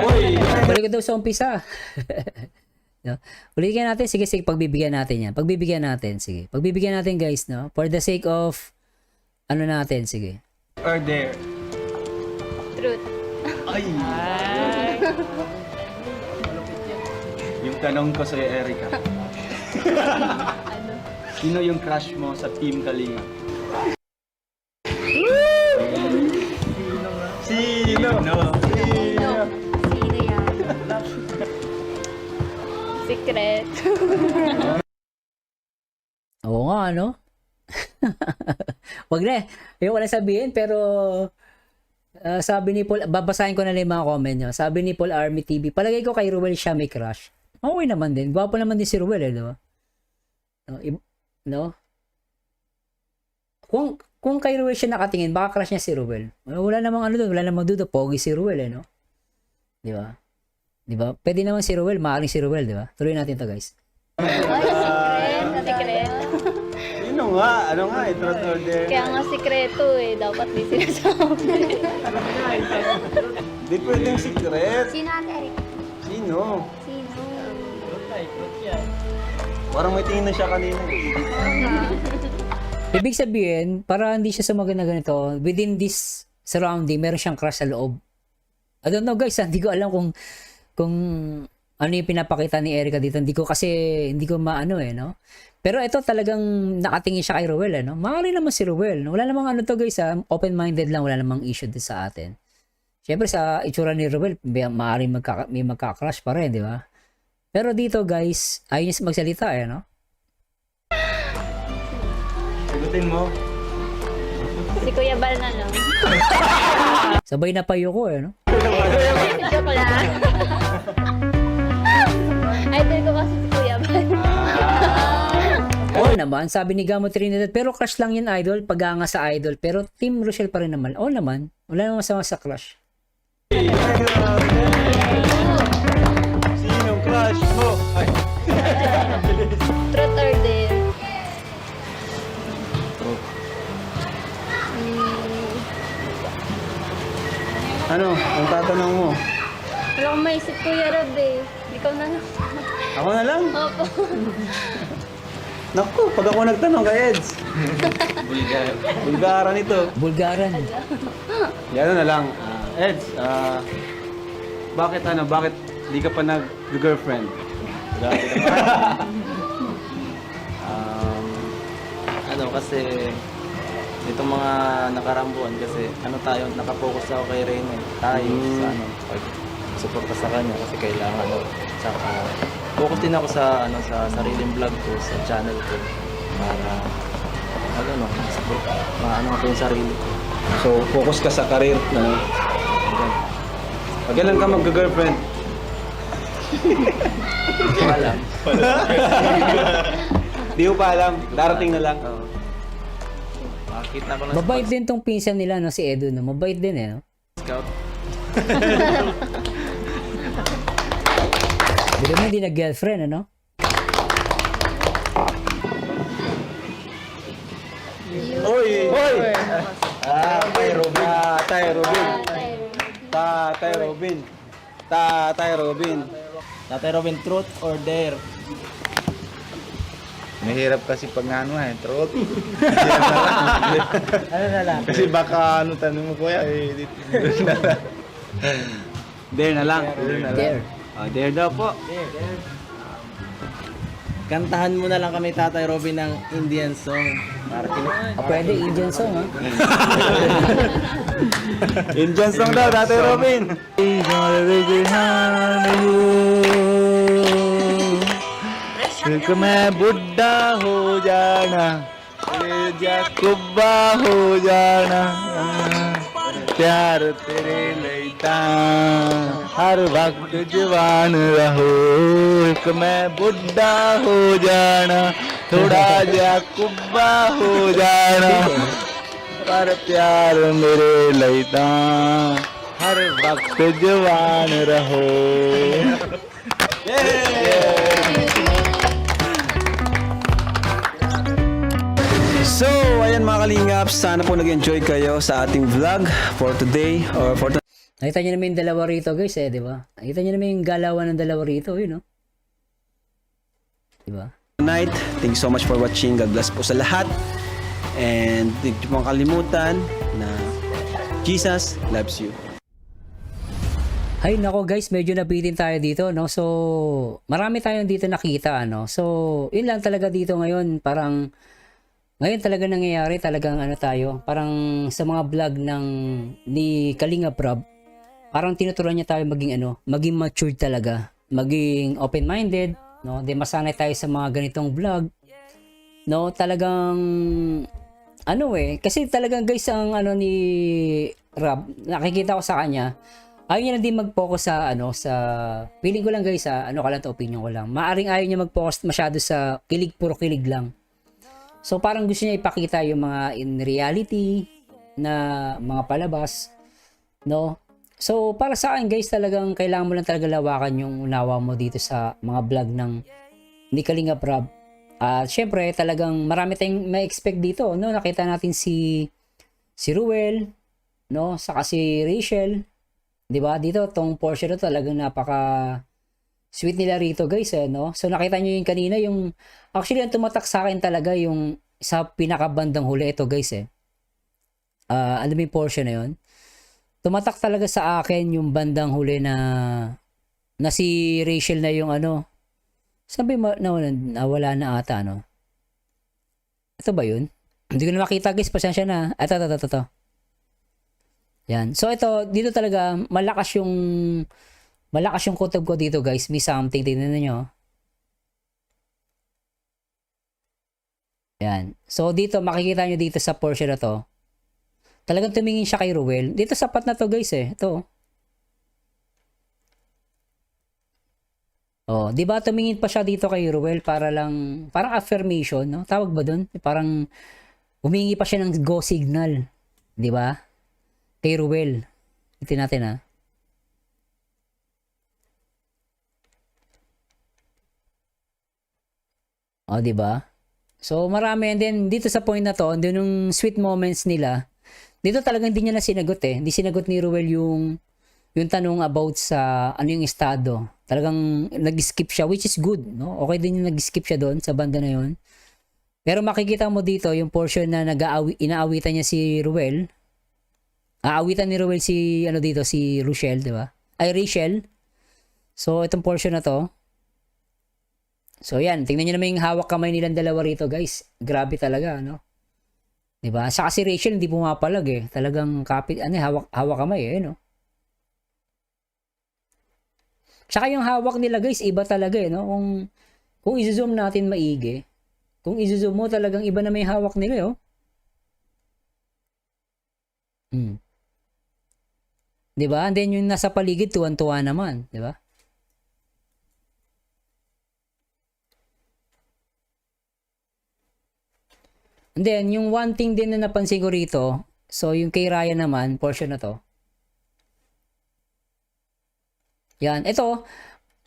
Uy! Balik ko daw sa umpisa. No? Ulitin natin, sige, pagbibigyan natin yan. Pagbibigyan natin, sige. Pagbibigyan natin guys, no? For the sake of, natin, sige. Or dare? Truth. Ay! Yung tanong ko sa'yo, Erica. Sino yung crush mo sa Team Kalinga? Sino? No. Sino yan? Secret. Oo nga, no? Wag na. Ayoko na sabihin, pero sabi ni Paul, babasahin ko na lang yung mga comment nyo. Sabi ni Paul Army TV, palagay ko kay Ruel siya may crush. Okay naman din. Gwapo naman din si Ruel, eh, diba? No? Kung kay Ruel siya nakatingin, baka crush niya si Ruel. Wala namang doon, wala namang duda. Pogi si Ruel, eh, no? Diba? Diba? Pwede naman si Ruel, maaaring si Ruel, diba? Tuloy natin to guys. Secret. Sino Ano nga? Truth or dare? Kaya nga sikreto eh. Dapat di sinasabi. Di pwedeng secret. Sino ate Eric? Sino? Sino? Parang may tingin na siya kanina. Ibig sabihin, para hindi siya sumagot na ganito, within this surrounding, meron siyang crush sa loob. I don't know guys, hindi ko alam kung ano yung pinapakita ni Erica dito. Hindi ko maano no? Pero ito talagang nakatingin siya kay Ruel, no? Maaari naman si Ruel, no? Wala namang ano to guys, open-minded lang, wala namang issue din sa atin. Siyempre sa itsura ni Ruel, maaari may magka-crush pa rin, di ba? Pero dito guys, ayun niya magsalita no? Sagutin mo. Si Kuya Bal na lang. Sabay na payo ko no? Joke lang. Idol ko kasi si Kuya Bal. Oo naman, sabi ni Gamo Trinidad, pero crush lang yun idol, pag-anga sa idol. Pero Team Rochelle pa rin naman. Oo naman, wala namang masama sa crush. Sinong crush mo? Ay. Truth or dare? Ano? Ang tatanong mo? Wala akong maisip Kuya Rob eh. Ikaw na lang. Ako na lang? Opo. Naku, pag ako nagtanong kay Eds. Bulgaran ito. Bulgaran. Yan na lang. Eds, bakit di ka pa nag-girlfriend? Kasi itong mga nakarambuan kasi tayo, nakapokus ako kay Rene. Tayo pag suporta sa kanya kasi kailangan saka focus din ako sa sa sariling vlog ko, sa channel ko para support ko yung sarili ko. So, focus ka sa career. Pag kailan ka mag-girlfriend? Hindi ko alam. Di ko pa alam. Darating na lang. Makita ko lang Mabait din tong pinsan nila, no, si Edu, no? Mabait din, no? scout. Hindi naman hindi nag-girlfriend, ano? Oy! Oy! Tatay Robin. Tatay Robin. Tatay Robin. Tatay Robin. Tatay Robin, truth or dare? Mahirap kasi pag truth. Ano na lang? Kasi baka tanong mo kuya, Dare na lang. There. Dare daw po. Kantahan mo na lang kami, Tatay Robin, ng Indian song. Para Pwede, Indian song, ha? Indian song daw, Tatay Robin. मैं बुढ़ा हो जाना कुब्बा हो जाना प्यार तेरे लैता हर वक्त जवान रहो मैं बुढ़ा हो जाना थोड़ा जा कुब्बा हो जाना पर प्यार मेरे लैता हर वक्त जवान रहो So, ayan mga kalingap, sana po nag-enjoy kayo sa ating vlog for today or for Nakita nyo naman yung dalawa rito, guys, di ba? Nakita nyo naman yung galawan ng dalawa rito, yun, no? Di ba? tonight. Thank you so much for watching. God bless po sa lahat. And hindi po kalimutan na Jesus loves you. Hay nako guys, medyo nabitin tayo dito, no? So, marami tayong dito nakita, no? So, yun lang talaga dito ngayon, parang ngayon talaga nangyayari, talagang tayo, parang sa mga vlog ni Kalinga Prab, parang tinuturuan niya tayo maging maging matured talaga, maging open-minded, no? Di masanay tayo sa mga ganitong vlog, no? Talagang kasi talagang guys ang ni Rab, nakikita ko sa kanya, ayaw niya na din mag-focus sa feeling ko lang guys, opinion ko lang. Maaring ayaw niya mag-focus masyado sa puro kilig lang. So parang gusto niya ipakita yung mga in reality na mga palabas, no? So para sa akin guys, talagang kailangan mo lang talaga lawakan yung unawa mo dito sa mga vlog ni Kalinga Prab. At syempre, talagang marami tayong ma-expect dito, no? Nakita natin si Ruel, no? Saka si Rachel, 'di ba? Dito tong Porsche na to, talagang napaka sweet nila rito, guys, no? So nakita niyo yung kanina, yung actually ang tumatak sa akin talaga yung sa pinakabandang huli ito, guys, alam mo yung Porsche na 'yon? Tumatak talaga sa akin yung bandang huli na si Rachel na yung ano. Sabi nawala na ata, no? Ito ba yun? Hindi ko na makita, guys. Pasensya na. Ito. Yan. So ito, dito talaga malakas yung kutob ko dito, guys. May something, tingnan niyo. Yan. So dito makikita nyo dito sa Porsche na to. Talagang tumingin siya kay Ruel. Dito sapat na to, guys, Ito. Oh, 'di ba tumingin pa siya dito kay Ruel para lang parang affirmation, no? Tawag ba doon? Parang humingi pa siya ng go signal, 'di ba? Kay Ruel. Ito natin, Oh, 'di ba? So marami, and then dito sa point na to, doon yung sweet moments nila. Dito talagang hindi niya na sinagot, Hindi sinagot ni Ruel yung tanong about sa ano yung estado. Talagang nag-skip siya, which is good, no? Okay din yung nag-skip siya doon sa banda na yon. Pero makikita mo dito yung portion na inaawitan niya si Ruel. Aawitan ni Ruel si ano dito, si Rochelle, 'di ba? Ay, Rachel. So itong portion na to. So yan, tingnan niyo naman yung hawak kamay nilang dalawa rito, guys. Grabe talaga, no? 'Di ba? Saka si Rachel hindi pumapalag, Talagang kapit hawak kamay, no? Tsaka yung hawak nila, guys, iba talaga, no? Kung i-zoom natin maigi, kung i-zoom mo, talagang iba na may hawak nila, 'Di ba? And then yung nasa paligid, tuwan-tuwa naman, 'di ba? And then yung one thing din na napansin ko rito, so yung kay Ryan naman, portion na to. Yan, ito,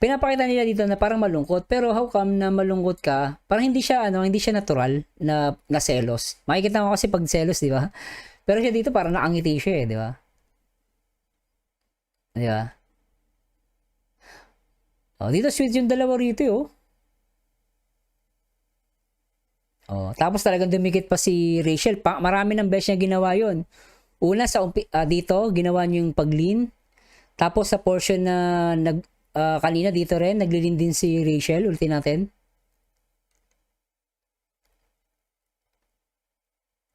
pinapakita nila dito na parang malungkot, pero how come na malungkot ka? Parang hindi siya natural na selos. Makikita mo kasi pag selos, 'di ba? Pero siya dito parang nakangiti siya, 'di ba? 'Di ba? Oh, dito sweet yung dalawa rito, Oh, tapos talagang dumikit pa si Rachel. Marami ng beses niya ginawa 'yon. Una sa dito, ginawa niya yung pag-lean. Tapos sa portion na kanina dito rin, naglilin din si Rachel. Ulitin natin.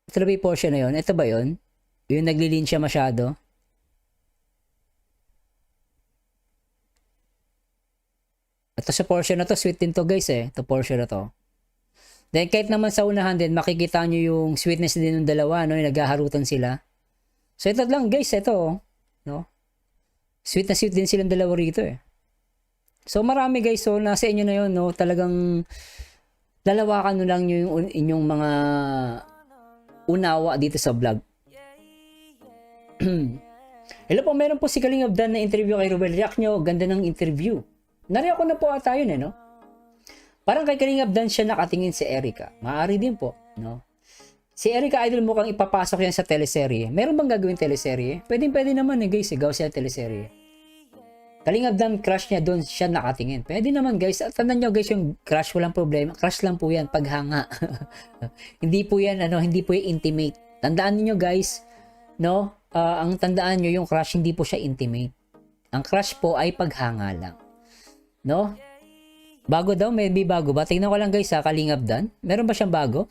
Ito na ba yung portion na yun? Ito ba yun? Yung naglilin siya masyado? Ito sa portion na to, sweet din to, guys, Ito portion na to. Then kahit naman sa unahan din, makikita nyo yung sweetness din ng dalawa, no? Yung naghaharutan sila. So ito lang, guys, ito, no? Sweet na sweet din silang dalawa rito, So marami, guys, so nasa inyo na yun, no? Talagang lalawakan nyo lang yung inyong mga unawa dito sa vlog. Hello po, meron po si Kalingap Dan na interview kay Ruel. React nyo, ganda ng interview. Nariyak ko na po ata yun, no? Parang kay Kalingap Dan siya nakatingin si Erica. Maaari din po, no? Si Erica Idol mukhang ipapasok yan sa teleserye. Meron bang gagawin teleserye? Pwede naman, guys, gawa siya teleserye. Kalingap Dan, crush niya doon, siya nakatingin. Pwede naman, guys. At tandaan nyo, guys, yung crush, walang problema. Crush lang po yan, paghanga. Hindi po yan, hindi po yung intimate. Tandaan niyo, guys, no? Ang tandaan nyo, yung crush, hindi po siya intimate. Ang crush po ay paghanga lang. No? Bago daw, maybe bago ba? Tingnan ko lang, guys, Kalingap Dan. Meron ba siyang bago?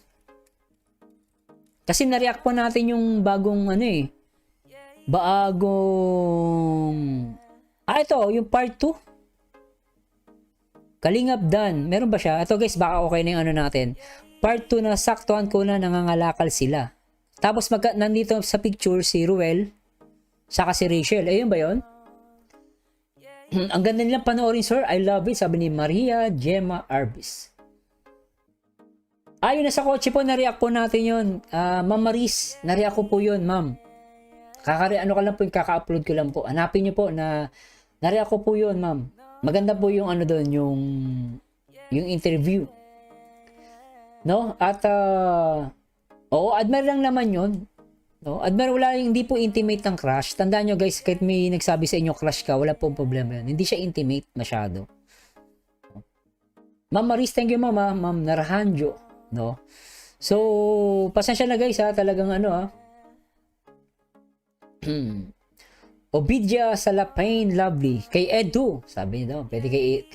Kasi na-react po natin yung bagong ito, yung part 2. Kalingap Dan, meron ba siya? Ito, guys, baka okay na yung natin. Part 2 na saktuhan ko na nangangalakal sila. Tapos nandito sa picture si Ruel, saka si Rachel. Ayun ba yun? Ang ganda nilang panoorin, sir. I love it. Sabi ni Maria Gemma Arbis. Ayun, nasa kotse po, na-react po natin yun. Ma'am Maris, na-react ko po yun, ma'am. Ano ka lang po, kaka-upload ko lang po. Hanapin nyo po na na-react ko po yun, ma'am. Maganda po yung doon, yung interview. No? At oo, admire lang naman 'yon. No? Admire, wala, hindi po intimate ng crush. Tandaan nyo guys, kahit may nagsabi sa inyo crush ka, wala pong problema yun. Hindi siya intimate masyado. Ma'am Maris, thank you mama. Ma'am Narahanjo. No? So, pasensya na guys ha, talagang ano ha. Obidia Salapain Lovely. Kay Edu, sabi niya daw, pwede kay